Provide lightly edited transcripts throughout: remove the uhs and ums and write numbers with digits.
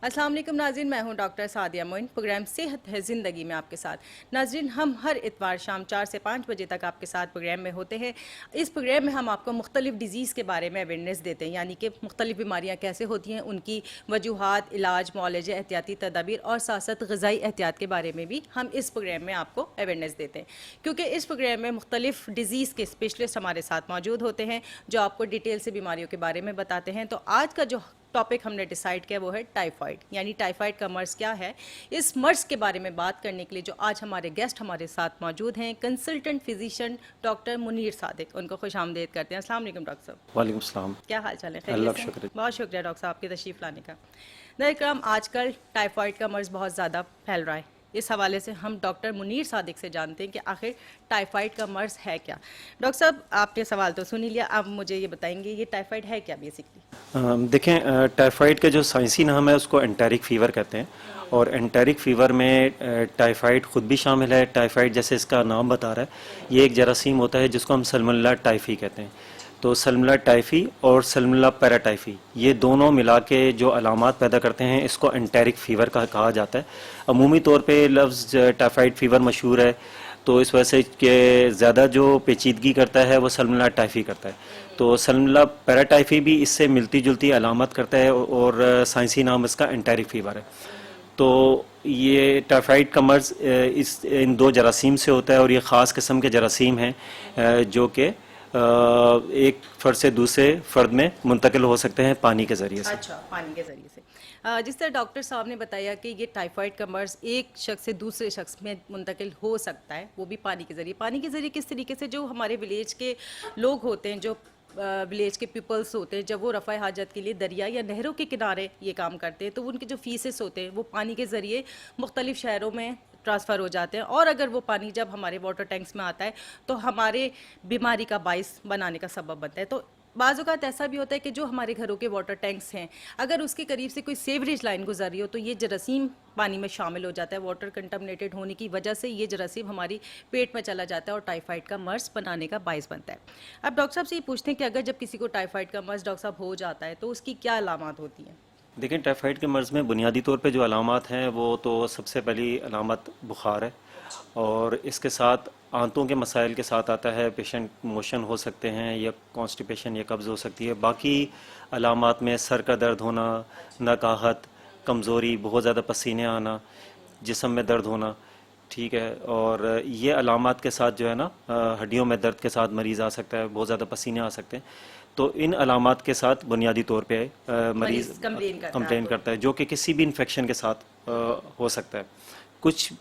अस्सलाम वालेकुम नाज़रीन, मैं हूं डॉक्टर सादिया मोइन। प्रोग्राम सेहत है ज़िंदगी में आपके साथ। नाज़रीन, हम हर इतवार शाम 4 से 5 बजे तक आपके साथ प्रोग्राम में होते हैं। इस प्रोग्राम में हम आपको मुख्तलिफ डिज़ीज़ के बारे में अवेयरनेस देते हैं, यानी कि मुख्तलिफ बीमारियाँ कैसे होती हैं, उनकी वजूहात, इलाज, मौलज, एहतियाती तदाबीर और साथ साथ ग़िज़ाई एहतियात के बारे में भी हम इस प्रोग्राम में आपको अवेयरनेस देते हैं। क्योंकि इस प्रोग्राम में मुख्तलिफ डिज़ीज़ के स्पेशलिस्ट हमारे साथ मौजूद होते हैं जो आपको डिटेल से बीमारियों के बारे में बताते हैं। तो आज का जो टॉपिक हमने डिसाइड किया वो है टाइफाइड, यानी टाइफाइड का मर्ज़ क्या है। इस मर्ज़ के बारे में बात करने के लिए जो आज हमारे गेस्ट हमारे साथ मौजूद हैं, consultant physician doctor Munir Sadiq, उनको खुश आमदेद करते हैं। अस्सलाम वालेकुम डॉक्टर साहब। वालेकुम सलाम। क्या हाल चाल है? अल्लाह खैरियत का से? शुक्र है। बहुत शुक्रिया डॉक्टर साहब आपके तशरीफ़ लाने का। दरअसल आजकल टाइफाइड का मर्ज़ बहुत ज़्यादा फैल रहा है। इस हवाले से हम डॉक्टर मुनीर सादिक से जानते हैं कि आखिर टाइफाइड का मर्ज़ है क्या। डॉक्टर साहब, आपने सवाल तो सुन ही लिया, अब मुझे ये बताएंगे ये टाइफाइड है क्या बेसिकली? देखें, टाइफाइड का जो साइंसी नाम है उसको एंटेरिक फ़ीवर कहते हैं। और एंटेरिक फ़ीवर में टाइफाइड ख़ुद भी शामिल है। टाइफाइड जैसे इसका नाम बता रहा है, ये एक जरासीम होता है जिसको हम सल्मोनेला टाइफी कहते हैं। तो सल्मोनेला टाइफी और सल्मोनेला पैराटाइफी ये दोनों मिला के जो अलामात पैदा करते हैं इसको एंटेरिक फ़ीवर का कहा जाता है। अमूमी तौर पे लफ्ज़ टाइफाइड फ़ीवर मशहूर है, तो इस वजह से कि ज़्यादा जो पेचीदगी करता है वो सल्मोनेला टाइफी करता है। तो सल्मोनेला पैराटाइफी भी इससे मिलती जुलती अलामत करता है और साइंसी नाम इसका एंटेरिक फ़ीवर है। तो ये टाइफाइड का मर्ज़ इन दो जरासीम से होता है और ये ख़ास किस्म के जरासीम हैं जो कि एक फ़र्द से दूसरे फ़र्द में मुंतकिल हो सकते हैं पानी के ज़रिए से। अच्छा, पानी के ज़रिए से। जिस तरह डॉक्टर साहब ने बताया कि ये टाइफाइड का मर्ज़ एक शख्स से दूसरे शख्स में मुंतकिल हो सकता है, वो भी पानी के ज़रिए। पानी के ज़रिए किस तरीके से? जो हमारे विलेज के लोग होते हैं, जो विलेज के पीपल्स होते हैं, जब वो रफ़ा हाजत के लिए दरिया या नहरों के किनारे ये काम करते हैं, तो उनके जो फीसेस होते हैं वो पानी के ज़रिए मुख्तलिफ शहरों में ट्रांसफ़र हो जाते हैं। और अगर वो पानी जब हमारे वाटर टैंक्स में आता है तो हमारे बीमारी का बाइस बनाने का सबब बनता है। तो बाज़ औक़ात ऐसा भी होता है कि जो हमारे घरों के वाटर टैंक्स हैं, अगर उसके करीब से कोई सीवरेज लाइन गुजर रही हो तो ये जरासीम पानी में शामिल हो जाता है। वाटर कंटामिनेटेड होने की वजह से ये जरासीम हमारी पेट में चला जाता है और टाइफाइड का मर्ज़ बनाने का बाइस बनता है। अब डॉक्टर साहब से ये पूछते हैं कि अगर जब किसी को टाइफाइड का मर्ज़ डॉक्टर साहब हो जाता है तो उसकी क्या अलामत होती हैं? देखिए, टाइफाइड के मर्ज़ में बुनियादी तौर पे जो अलामत हैं वो तो सबसे पहली अलामत बुखार है और इसके साथ आंतों के मसाइल के साथ आता है। पेशेंट मोशन हो सकते हैं या कॉन्स्टिपेशन या कब्ज़ हो सकती है। बाकी अलामत में सर का दर्द होना, नकाहत, कमज़ोरी, बहुत ज़्यादा पसीने आना, जिस्म में दर्द होना, ठीक है। और ये अलामत के साथ जो है ना हड्डियों में दर्द के साथ मरीज़ आ सकता है, बहुत ज़्यादा पसीने आ सकते हैं। तो इन अलामत के साथ बुनियादी तौर पे मरीज़ कंप्लेन करता है जो कि किसी भी इन्फेक्शन के साथ हो सकता है। कुछ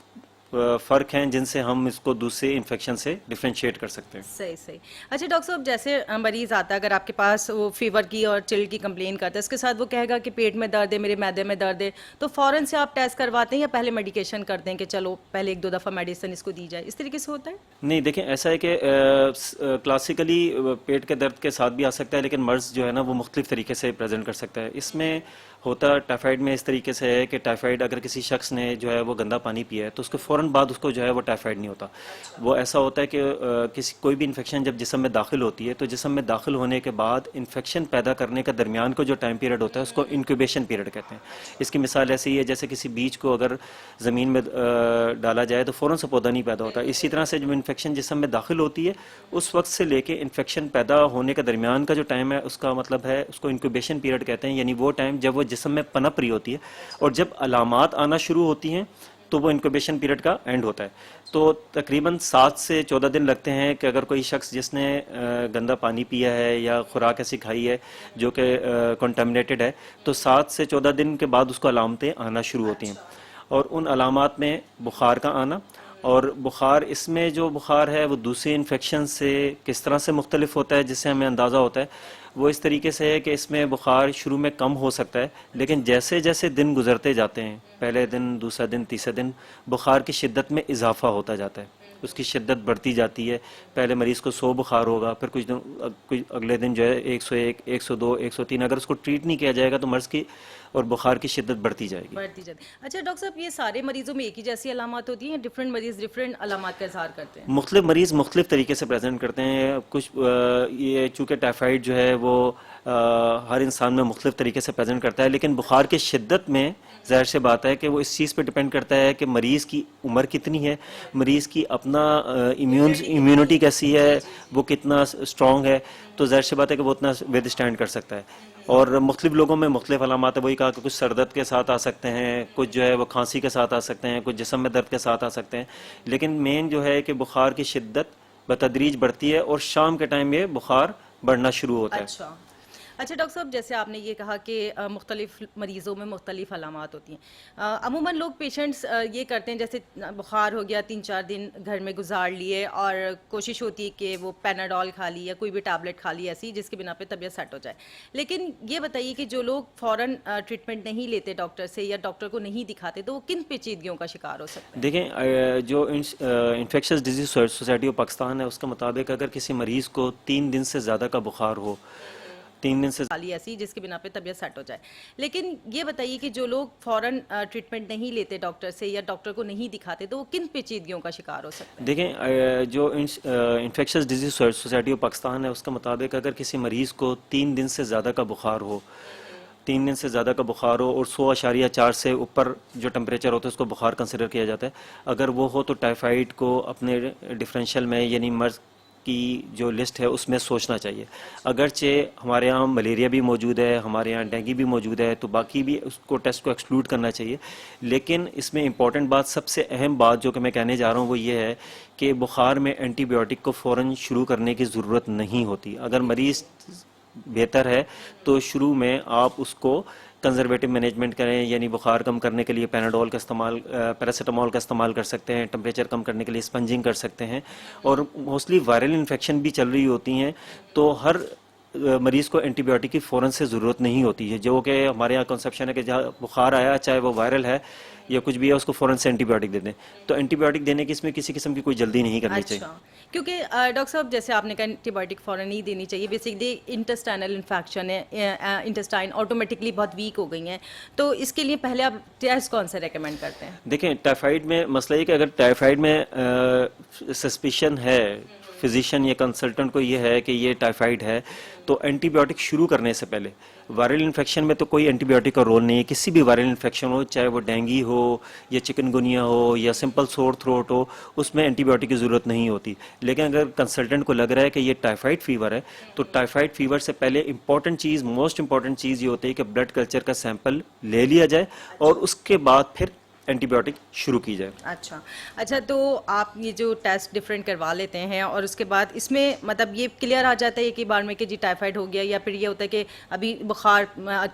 फ़र्क हैं जिनसे हम इसको दूसरे इन्फेक्शन से डिफ्रेंशिएट कर सकते हैं। सही सही। अच्छा डॉक्टर साहब, जैसे मरीज़ आता है, अगर आपके पास वो फीवर की और चिल्ड की कंप्लेन करता है, इसके साथ वो कहेगा कि पेट में दर्द है, मेरे मैदे में दर्द है, तो फ़ौरन से आप टेस्ट करवाते हैं या पहले मेडिकेशन करते हैं कि चलो पहले एक दो दफ़ा मेडिसिन इसको दी जाए, इस तरीके से होता है? नहीं, देखें, ऐसा है कि क्लासिकली पेट के दर्द के साथ भी आ सकता है, लेकिन मर्ज़ जो है ना वो मुख्तलिफ तरीके से प्रेजेंट कर सकता है। इसमें होता टाइफाइड में इस तरीके से है कि टाइफाइड अगर किसी शख्स ने जो है वो गंदा पानी पिया है तो उसके फ़ौरन बाद उसको जो है वो टाइफाइड नहीं होता। वो ऐसा होता है कि किसी कोई भी इन्फेक्शन जब जिस्म में दाखिल होती है तो जिस्म में दाखिल होने के बाद इन्फेक्शन पैदा करने का दरमियान को जो टाइम पीरियड होता है उसको इंक्यूबेशन पीरियड कहते हैं। इसकी मिसाल ऐसी है जैसे किसी बीज को अगर ज़मीन में डाला जाए तो फ़ौरन से पौधा नहीं पैदा होता। इसी तरह से जब इन्फेक्शन जिस्म में दाखिल होती है उस वक्त से लेके इन्फेक्शन पैदा होने के दरमियान का जो टाइम है उसका मतलब है उसको इंक्यूबेशन पीरियड कहते हैं, यानी वो टाइम जब वो जिस्म में पनप रही होती है और जब अलामात आना शुरू होती हैं तो वो इंक्यूबेशन पीरियड का एंड होता है। तो तकरीबन 7 से 14 दिन लगते हैं कि अगर कोई शख्स जिसने गंदा पानी पिया है या खुराक ऐसी खाई है जो कि कंटामिनेटेड है तो 7 से 14 दिन के बाद उसको अलामतें आना शुरू होती हैं। और उन अलामात में बुखार का आना, और बुखार इसमें जो बुखार है वो दूसरे इन्फेक्शन से किस तरह से मुख्तलिफ होता है जिससे हमें अंदाज़ा होता है वो इस तरीके से है कि इसमें बुखार शुरू में कम हो सकता है, लेकिन जैसे जैसे दिन गुजरते जाते हैं, पहले दिन, दूसरा दिन, तीसरा दिन, बुखार की शिद्दत में इजाफा होता जाता है, उसकी शिद्दत बढ़ती जाती है। पहले मरीज़ को 100 बुखार होगा, फिर कुछ अगले दिन जो है 101, 102, 103। अगर उसको ट्रीट नहीं किया जाएगा तो मर्ज़ की और बुखार की शिद्दत बढ़ती जाएगी। बढ़ती जाती। अच्छा डॉक्टर साहब, ये सारे मरीजों में एक ही जैसी अलामत होती हैं या डिफरेंट मरीज डिफरेंट अलामत का इजहार करते हैं? मुख्तलिफ मरीज़ मुख्तलिफ तरीके से प्रेजेंट करते हैं। कुछ ये चूँकि टाइफाइड जो है वो हर इंसान में मुख्तलिफ तरीके से प्रेजेंट करता है, लेकिन बुखार की शिद्दत में ज़ाहिर सी बात है कि वो इस चीज़ पे डिपेंड करता है कि मरीज़ की उम्र कितनी है, मरीज़ की अपना इम्यूनिटी कैसी है, वो कितना स्ट्रॉन्ग है। तो ज़ाहिर सी बात है कि वो उतना विद स्टैंड कर सकता है। और मुख्तलिफ लोगों में मुख्तलिफ अलामात है। वही कहा कि कुछ सर दर्द के साथ आ सकते हैं, कुछ जो है वो खांसी के साथ आ सकते हैं, कुछ जिस्म में दर्द के साथ आ सकते हैं। लेकिन मेन जो है कि बुखार की शिद्दत बतदरीज बढ़ती है और शाम के टाइम ये बुखार बढ़ना शुरू होता है। अच्छा। अच्छा डॉक्टर साहब, जैसे आपने ये कहा कि मुख्तलिफ मरीज़ों में मुख्तलिफ अलामात होती हैं। अमूमन लोग पेशेंट्स ये करते हैं, जैसे बुखार हो गया 3-4 दिन घर में गुजार लिए और कोशिश होती है कि वो पैनाडोल खा ली या कोई भी टैबलेट खा ली ऐसी जिसकी बिना पे तबीयत सेट हो जाए। लेकिन ये बताइए कि जो लोग फ़ौरन ट्रीटमेंट नहीं लेते डॉक्टर से या डॉक्टर को नहीं दिखाते, तो वो किन पेचीदगियों का शिकार हो सकते हैं? देखें, जो infectious disease society of Pakistan है उसके मुताबिक अगर किसी मरीज़ को 3 दिन से ज़्यादा का बुखार हो, 3 दिन से खाली ऐसी जिसकी बिना पे तबीयत सेट हो जाए। लेकिन ये बताइए कि जो लोग फ़ौरन ट्रीटमेंट नहीं लेते डॉक्टर से या डॉक्टर को नहीं दिखाते, तो वो किन पेचीदगियों का शिकार हो सकते हैं? देखें, जो infectious disease society of Pakistan है उसके मुताबिक अगर किसी मरीज़ को 3 दिन से ज़्यादा का बुखार हो, 3 दिन से ज़्यादा का बुखार हो और 100.4 से ऊपर जो टेम्परेचर होता है उसको बुखार कंसिडर किया जाता है। अगर वो हो तो टाइफाइड को अपने डिफरेंशियल में यानी मर्ज़ की जो लिस्ट है उसमें सोचना चाहिए। अगरचे हमारे यहाँ मलेरिया भी मौजूद है, हमारे यहाँ डेंगू भी मौजूद है, तो बाकी भी उसको टेस्ट को एक्सक्लूड करना चाहिए। लेकिन इसमें इंपॉर्टेंट बात, सबसे अहम बात जो कि मैं कहने जा रहा हूँ वो ये है कि बुखार में एंटीबायोटिक को फ़ौरन शुरू करने की ज़रूरत नहीं होती। अगर मरीज़ बेहतर है तो शुरू में आप उसको कंजर्वेटिव मैनेजमेंट करें, यानी बुखार कम करने के लिए पैनाडोल का इस्तेमाल, पैरासीटामोल का इस्तेमाल कर सकते हैं, टेम्परेचर कम करने के लिए स्पंजिंग कर सकते हैं। और मोस्टली वायरल इन्फेक्शन भी चल रही होती हैं तो हर मरीज़ को एंटीबायोटिक की फ़ौरन से ज़रूरत नहीं होती है। जो कि हमारे यहाँ कंसेप्शन है कि जहाँ बुखार आया चाहे वो वायरल है या कुछ भी है उसको फ़ौरन से एंटीबायोटिक दे दें। तो एंटीबायोटिक देने की इसमें किसी किस्म की कोई जल्दी नहीं करनी चाहिए। क्योंकि डॉक्टर साहब जैसे आपने कहा एंटीबायोटिक फ़ौरन नहीं देनी चाहिए, बेसिकली इंटेस्टाइनल इन्फेक्शन है, इंटेस्टाइन ऑटोमेटिकली बहुत वीक हो गई हैं, तो इसके लिए पहले आप टेस्ट कौन सा रेकमेंड करते हैं? देखें, टाइफाइड में मसला ये कि अगर टाइफाइड में सस्पिशन है, फिजिशियन या कंसल्टेंट को ये है कि ये टाइफाइड है, तो एंटीबायोटिक शुरू करने से पहले, वायरल इन्फेक्शन में तो कोई एंटीबायोटिक का रोल नहीं है। किसी भी वायरल इन्फेक्शन हो, चाहे वो डेंगू हो या चिकनगुनिया हो या सिंपल सोर थ्रोट हो, उसमें एंटीबायोटिक की ज़रूरत नहीं होती। लेकिन अगर कंसल्टेंट को लग रहा है कि ये टाइफाइड फीवर है, तो टाइफाइड फीवर से पहले इंपॉर्टेंट चीज़, मोस्ट इंपॉर्टेंट चीज़ ये होती है कि ब्लड कल्चर का सैंपल ले लिया जाए और उसके बाद फिर एंटीबायोटिक शुरू की जाए। अच्छा, तो आप ये जो टेस्ट डिफरेंट करवा लेते हैं और उसके बाद इसमें मतलब ये क्लियर आ जाता है एक ही बार में कि जी टाइफाइड हो गया, या फिर ये होता है कि अभी बुखार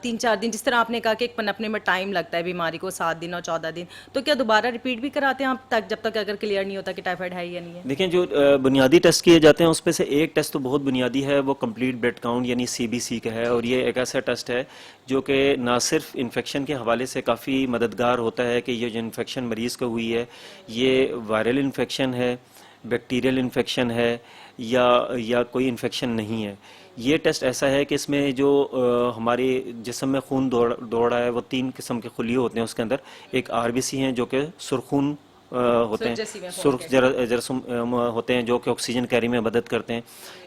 3-4 दिन, जिस तरह आपने कहा कि पनपने में टाइम लगता है बीमारी को 7 दिन और 14 दिन, तो क्या दोबारा रिपीट भी कराते हैं आप तक जब तक अगर क्लियर नहीं होता कि टाइफाइड है या नहीं है? देखिए, जो बुनियादी टेस्ट किए जाते हैं उसमें से एक टेस्ट तो बहुत बुनियादी है, वो कंप्लीट ब्लड काउंट यानी CBC का है। और ये एक ऐसा टेस्ट है जो कि ना सिर्फ इन्फेक्शन के हवाले से काफ़ी मददगार होता है कि ये जो इन्फेक्शन मरीज़ को हुई है ये वायरल इन्फेक्शन है, बैक्टीरियल इन्फेक्शन है या कोई इन्फेक्शन नहीं है। ये टेस्ट ऐसा है कि इसमें जो हमारे जिस्म में खून दौड़ रहा है वो 3 किस्म के खुलिये होते हैं। उसके अंदर एक RBC हैं जो कि सुरखून होते हैं, सुर्ख जरासीम होते हैं जो कि ऑक्सीजन कैरी में मदद करते हैं।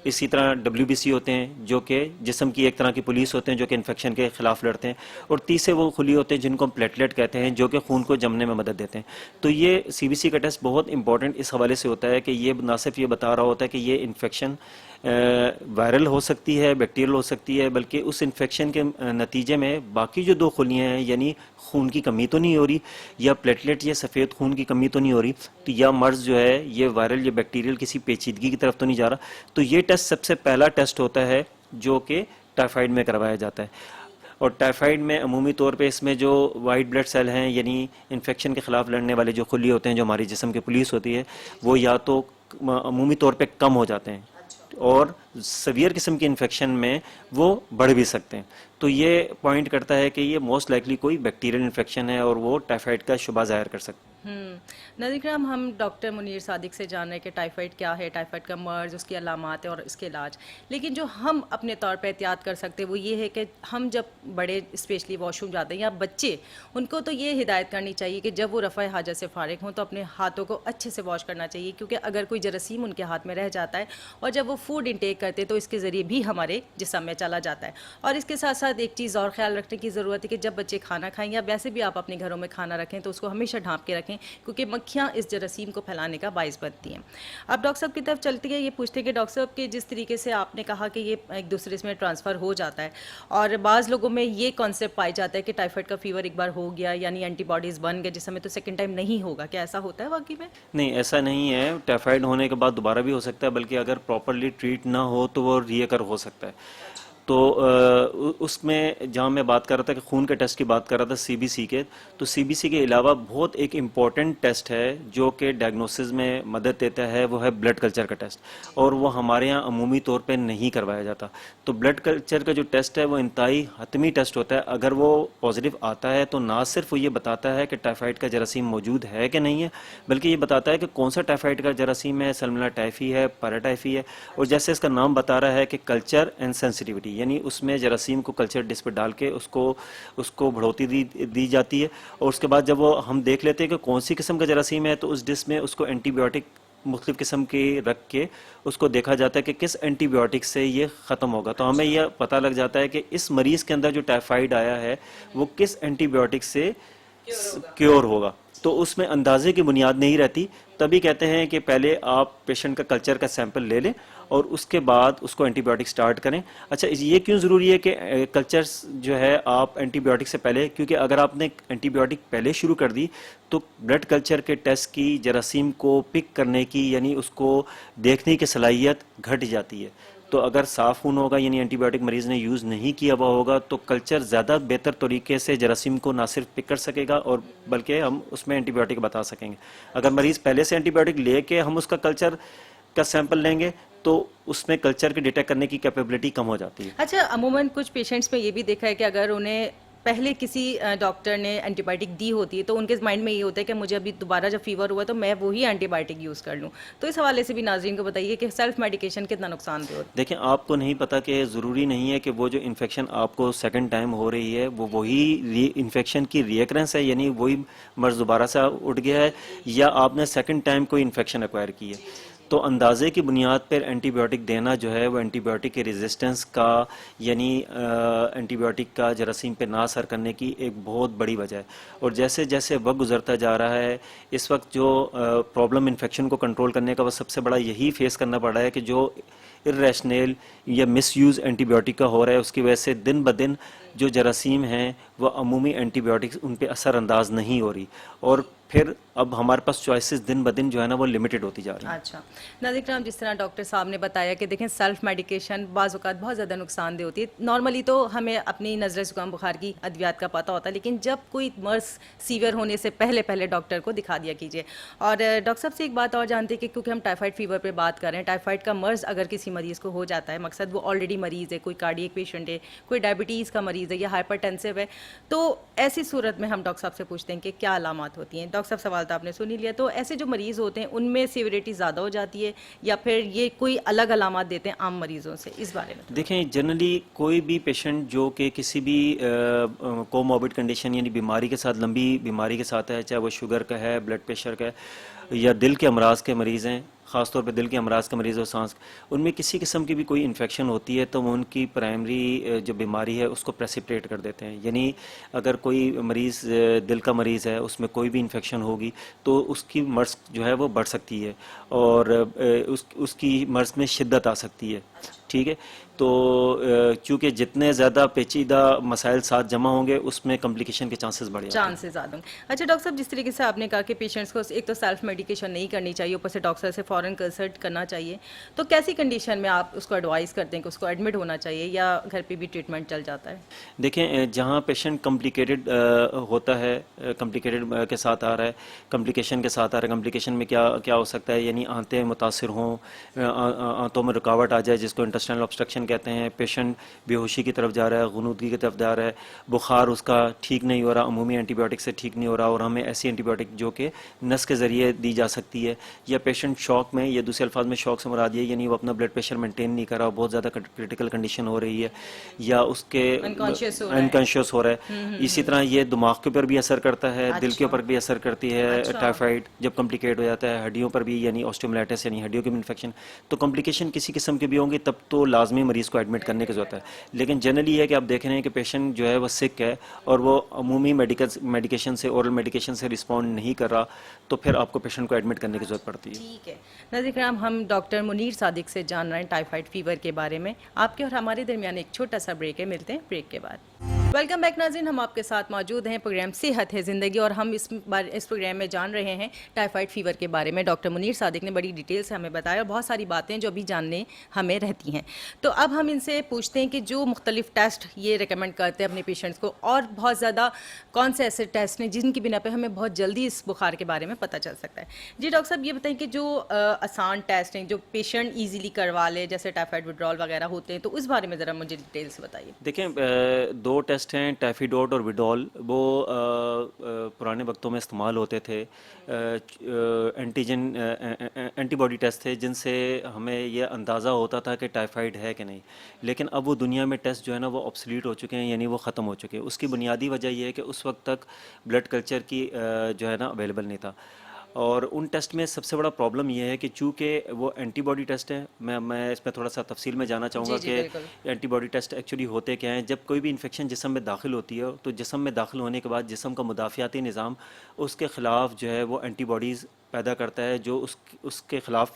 इसी तरह WBC होते हैं जो कि जिस्म की एक तरह की पुलिस होते हैं जो कि इन्फेक्शन के खिलाफ लड़ते हैं। और तीसरे वो खुली होते हैं जिनको हम प्लेटलेट कहते हैं जो कि खून को जमने में मदद देते हैं। तो ये CBC का टेस्ट बहुत इंपॉर्टेंट इस हवाले से होता है कि ये ना सिर्फ ये बता रहा होता है कि ये इन्फेक्शन वायरल हो सकती है, बैक्टीरियल हो सकती है, बल्कि उस इन्फेक्शन के नतीजे में बाकी जो 2 खुलियाँ हैं यानी खून की कमी तो नहीं हो रही या प्लेटलेट या सफ़ेद खून की कमी तो नहीं हो रही, तो या मर्ज़ जो है ये वायरल या बैक्टीरियल किसी पेचीदगी की तरफ तो नहीं जा रहा। तो ये टेस्ट सबसे पहला टेस्ट होता है जो कि टाइफाइड में करवाया जाता है। और टाइफाइड में अमूमी तौर पे इसमें जो वाइट ब्लड सेल हैं यानी इन्फेक्शन के ख़िलाफ़ लड़ने वाले जो खुली होते हैं जो हमारी जिस्म की पुलिस होती है वो या तो अमूमी तौर पे कम हो जाते हैं और सवियर किस्म के इन्फेक्शन में वो बढ़ भी सकते हैं। तो ये पॉइंट करता है कि ये मोस्ट लाइकली कोई बैक्टीरियल इन्फेक्शन है और वो टाइफाइड का शुबा ज़ाहिर कर सकता है। नज़ीर कराम, हम डॉक्टर मुनीर सादिक से जान रहे हैं कि टाइफाइड क्या है, टाइफाइड का मर्ज, उसकी अलामात है और इसके इलाज। लेकिन जो हम अपने तौर पे एहतियात कर सकते हैं वो ये है कि हम जब बड़े स्पेशली वॉशरूम जाते हैं या बच्चे, उनको तो ये हिदायत करनी चाहिए कि जब वो रफ़ा हाजत से फारिग हों तो अपने हाथों को अच्छे से वॉश करना चाहिए, क्योंकि अगर कोई जरासीम उनके हाथ में रह जाता है और जब वो फूड इंटेक करते हैं तो इसके ज़रिए भी हमारे जिस्म में चला जाता है। और इसके साथ साथ एक चीज़ और ख्याल रखने की ज़रूरत है कि जब बच्चे खाना खाएं या वैसे भी आप अपने घरों में खाना रखें तो उसको हमेशा ढाँप के रखें, क्योंकि मक्खियाँ इस जरासीम को फैलाने का बाइस बनती हैं। अब डॉक्टर साहब की तरफ चलती है, ये पूछते हैं कि डॉक्टर साहब के जिस तरीके से आपने कहा कि ये एक दूसरे में ट्रांसफ़र हो जाता है और बाज़ लोगों में ये कॉन्सेप्ट पाया जाता है कि टाइफाइड का फीवर एक बार हो गया यानी एंटीबॉडीज़ बन गए, जिस समय तो सेकेंड टाइम नहीं होगा। क्या ऐसा होता है वाकई में? नहीं, ऐसा नहीं है। टाइफाइड होने के बाद दोबारा भी हो सकता है, बल्कि अगर प्रॉपरली ट्रीट ना हो तो वो रीअकर हो सकता है। तो उसमें जहाँ मैं बात कर रहा था कि खून के टेस्ट की बात कर रहा था सीबीसी के, तो सीबीसी के अलावा बहुत एक इम्पॉर्टेंट टेस्ट है जो कि डायग्नोसिस में मदद देता है, वो है ब्लड कल्चर का टेस्ट, और वो हमारे यहाँ अमूमी तौर पे नहीं करवाया जाता। तो ब्लड कल्चर का जो टेस्ट है वो इंतहाई हतमी टेस्ट होता है। अगर वो पॉजिटिव आता है तो ना सिर्फ वो ये बताता है कि टाइफाइड का जरासीम मौजूद है कि नहीं है, बल्कि ये बताता है कि कौन सा टाइफाइड का जरासीम है, सल्मोनेला टाइफी है, पैराटाइफी है। और जैसे इसका नाम बता रहा है कि कल्चर एंड सेंसिटिविटी, यानी उसमें जरासीम को कल्चर डिश पर डाल के उसको बढ़ोतरी दी जाती है, और उसके बाद जब वो हम देख लेते हैं कि कौन सी किस्म का जरासीम है तो उस डिश में उसको एंटीबायोटिक मुख्तलिफ किस्म के रख के उसको देखा जाता है कि किस एंटीबायोटिक से ये ख़त्म होगा। तो हमें यह पता लग जाता है कि इस मरीज़ के अंदर जो टाइफाइड आया है वो किस एंटीबायोटिक से क्योर होगा। तो उसमें अंदाजे की बुनियाद नहीं रहती। तभी कहते हैं कि पहले आप पेशेंट का कल्चर का सैंपल ले लें और उसके बाद उसको एंटीबायोटिक स्टार्ट करें। अच्छा, ये क्यों ज़रूरी है कि कल्चर जो है आप एंटीबायोटिक से पहले, क्योंकि अगर आपने एंटीबायोटिक पहले शुरू कर दी तो ब्लड कल्चर के टेस्ट की जरासीम को पिक करने की यानी उसको देखने की सलाहियत घट जाती है। तो अगर साफ खून होगा यानी एंटीबायोटिक मरीज ने यूज़ नहीं किया हुआ होगा तो कल्चर ज़्यादा बेहतर तरीके से जरासीम को ना सिर्फ पिक कर सकेगा और बल्कि हम उसमें एंटीबायोटिक बता सकेंगे। अगर मरीज पहले से एंटीबायोटिक लेके हम उसका कल्चर का सैंपल लेंगे तो उसमें कल्चर के डिटेक्ट करने की कैपेबिलिटी कम हो जाती है। अच्छा, अमूमन कुछ पेशेंट्स में ये भी देखा है कि अगर उन्हें पहले किसी डॉक्टर ने एंटीबायोटिक दी होती है तो उनके माइंड में ये होता है कि मुझे अभी दोबारा जब फीवर हुआ तो मैं वही एंटीबायोटिक यूज़ कर लूँ। तो इस हवाले से भी नाज़रीन को बताइए कि सेल्फ मेडिकेशन कितना नुकसानदेह होता है। देखें, आपको नहीं पता कि ज़रूरी नहीं है कि वो जो इन्फेक्शन आपको सेकंड टाइम हो रही है वो वही इन्फेक्शन की रिएकरेंस है, यानी वही मर्ज दोबारा से उठ गया है, या आपने सेकंड टाइम कोई इन्फेक्शन एक्वायर की है। तो अंदाजे की बुनियाद पर एंटीबायोटिक देना जो है वो एंटीबायोटिक के रेजिस्टेंस का यानी एंटीबायोटिक का जरासीम पे ना असर करने की एक बहुत बड़ी वजह है। और जैसे जैसे वक्त गुजरता जा रहा है इस वक्त जो प्रॉब्लम इन्फेक्शन को कंट्रोल करने का वो सबसे बड़ा यही फेस करना पड़ रहा है कि जो इर्रेशनल या मिसयूज़ एंटीबायोटिक का हो रहा है उसकी वजह से दिन ब दिन जो जरासीम हैं वह अमूमी एंटीबायोटिक्स उन पर असरअंदाज नहीं हो रही, और फिर अब हमारे पास चॉइसेस दिन ब दिन जो है ना वो लिमिटेड होती जा रही है। अच्छा नाज़रीन कराम, जिस तरह डॉक्टर साहब ने बताया कि देखें सेल्फ मेडिकेशन बाज़ औक़ात बहुत ज़्यादा नुकसानदेह होती है। नॉर्मली तो हमें अपनी नज़र ज़ुकाम बुखार की अद्वियात का पता होता है, लेकिन जब कोई मर्ज सीवियर होने से पहले पहले डॉक्टर को दिखा दिया कीजिए। और डॉक्टर साहब से एक बात और जानते हैं कि क्योंकि हम टाइफाइड फीवर पर बात कर रहे हैं, टाइफाइड का मर्ज अगर किसी मरीज़ को हो जाता है, मकसद वो ऑलरेडी मरीज़ है, कोई कार्डियक पेशेंट है, कोई डायबिटीज़ का मरीज़ है या हाइपरटेंसिव है, तो ऐसी सूरत में हम डॉक्टर साहब से पूछते हैं कि क्या अलामात होती हैं। डॉक्टर साहब सवाल तो आपने सुन ही लिया, तो ऐसे जो मरीज़ होते हैं उनमें सीवियरिटी ज़्यादा हो जाती है या फिर ये कोई अलग अलामत देते हैं आम मरीज़ों से, इस बारे में? देखें, जनरली कोई भी पेशेंट जो कि किसी भी कोमॉर्बिड कंडीशन यानी बीमारी के साथ, लंबी बीमारी के साथ है, चाहे वो शुगर का है, ब्लड प्रेशर का है या दिल के अमराज के मरीज़ हैं, ख़ासतौर पे दिल के अमराज के मरीज़ और सांस, उनमें किसी किस्म की भी कोई इन्फेक्शन होती है तो वो उनकी प्राइमरी जो बीमारी है उसको प्रेसिपिटेट कर देते हैं। यानी अगर कोई मरीज़ दिल का मरीज़ है उसमें कोई भी इन्फेक्शन होगी तो उसकी मर्ज़ जो है वो बढ़ सकती है और उसकी मर्ज़ में शिद्दत आ सकती है। ठीक है, तो चूँकि जितने ज़्यादा पेचीदा मसाइल साथ जमा होंगे उसमें कम्प्लिकेशन के चांसेस बढ़ जाते हैं। चांसेस ज़्यादा होंगे। अच्छा डॉक्टर साहब, जिस तरीके से आपने कहा कि पेशेंट्स को एक तो सेल्फ मेडिकेशन नहीं करनी चाहिए, ऊपर से डॉक्टर से फ़ौरन कंसल्ट करना चाहिए, तो कैसी कंडीशन में आप उसको एडवाइस करते हैं कि उसको एडमिट होना चाहिए या घर पे भी ट्रीटमेंट चल जाता है? देखें, जहाँ पेशेंट कॉम्प्लिकेटेड होता है, कॉम्प्लिकेटेड के साथ आ रहा है, कॉम्प्लिकेशन के साथ आ रहा है, कॉम्प्लिकेशन में क्या हो सकता है, यानी आंतें मुतासिर हों, आंतों में रुकावट आ जाए जिसको इंटेस्टाइनल ऑब्स्ट्रक्शन कहते हैं, पेशेंट बेहोशी की तरफ जा रहा है, गुनूदगी की तरफ जा रहा है, बुखार उसका ठीक नहीं हो रहा, अमूमी एंटीबायोटिक से ठीक नहीं हो रहा, और हमें ऐसी एंटीबायोटिक जो कि नस के ज़रिए दी जा सकती है, या पेशेंट शॉक में, या दूसरे अल्फाज में शॉक से मुराद ये यानी वो अपना ब्लड प्रेशर मेंटेन नहीं कर रहा, बहुत ज़्यादा क्रिटिकल कंडीशन हो रही है, या उसके अनकॉन्शियस हो रहा है। अनकॉन्शियस हो रहा है। इसी तरह ये दिमाग के ऊपर भी असर करता है, दिल के ऊपर भी असर करती है। टाइफाइड जब कॉम्प्लिकेट हो जाता है, हड्डियों पर भी, यानी ऑस्टियोमाइलाइटिस यानी हड्डियों के भी इन्फेक्शन, तो कॉम्प्लिकेशन किसी किस्म के भी होंगे तब तो लाजमी मरीज़ को एडमिट करने की ज़रूरत है। लेकिन जनरली ये है कि आप देख रहे हैं कि पेशेंट जो है वो सिक है और वो अमूमी मेडिकेशन से, ओरल मेडिकेशन से रिस्पॉन्ड नहीं कर रहा, तो फिर आपको पेशेंट को एडमिट करने की ज़रूरत पड़ती है। ठीक है नाज़रीन किराम, हम डॉक्टर मुनीर सादिक से जान रहे हैं टाइफाइड फीवर के बारे में। आपके और हमारे दरमियान एक छोटा सा ब्रेक है, मिलते हैं ब्रेक के बाद। वेलकम बैक नाज़रीन, हम आपके साथ मौजूद हैं प्रोग्राम सेहत है ज़िंदगी, और हम इस प्रोग्राम में जान रहे हैं टाइफाइड फीवर के बारे में। डॉक्टर मुनीर सादिक ने बड़ी डिटेल से हमें बताया और बहुत सारी बातें जो अभी जानने हमें रहती हैं। तो अब हम इनसे पूछते हैं कि जो मुख्तलिफ टेस्ट ये रिकमेंड करते हैं अपने पेशेंट्स को, और बहुत ज़्यादा कौन से ऐसे टेस्ट हैं जिनकी बिना पे हमें बहुत जल्दी इस बुखार के बारे में पता चल सकता है। जी डॉक्टर साहब, ये बताएं कि जो आसान टेस्ट हैं जो पेशेंट ईजिली करवा ले, जैसे टाइफाइड विड्रॉल वगैरह होते हैं, तो उस बारे में ज़रा मुझे डिटेल से बताइए। देखें, दो टेस्ट हैं, टाइफाइडोट और विडोल, वो पुराने वक्तों में इस्तेमाल होते थे, एंटीबॉडी टेस्ट थे जिनसे हमें यह अंदाज़ा होता था कि टाइफाइड है कि नहीं। लेकिन अब वो दुनिया में टेस्ट जो है ना वो ऑब्सलीट हो चुके हैं, यानी वो ख़त्म हो चुके हैं। उसकी बुनियादी वजह यह है कि उस वक्त तक ब्लड कल्चर की जो है ना अवेलेबल नहीं था, और उन टेस्ट में सबसे बड़ा प्रॉब्लम यह है कि चूँकि वो एंटीबॉडी टेस्ट है, मैं इसमें थोड़ा सा तफसील में जाना चाहूँगा जी, कि बिल्कुल। एंटीबॉडी टेस्ट एक्चुअली होते क्या हैं। जब कोई भी इन्फेक्शन जिस्म में दाखिल होती है, तो जिस्म में दाखिल होने के बाद जिस्म का मुदाफ़ियाती निज़ाम उसके ख़िलाफ़ जो है वो एंटीबॉडीज़ पैदा करता है, जो उसके ख़िलाफ़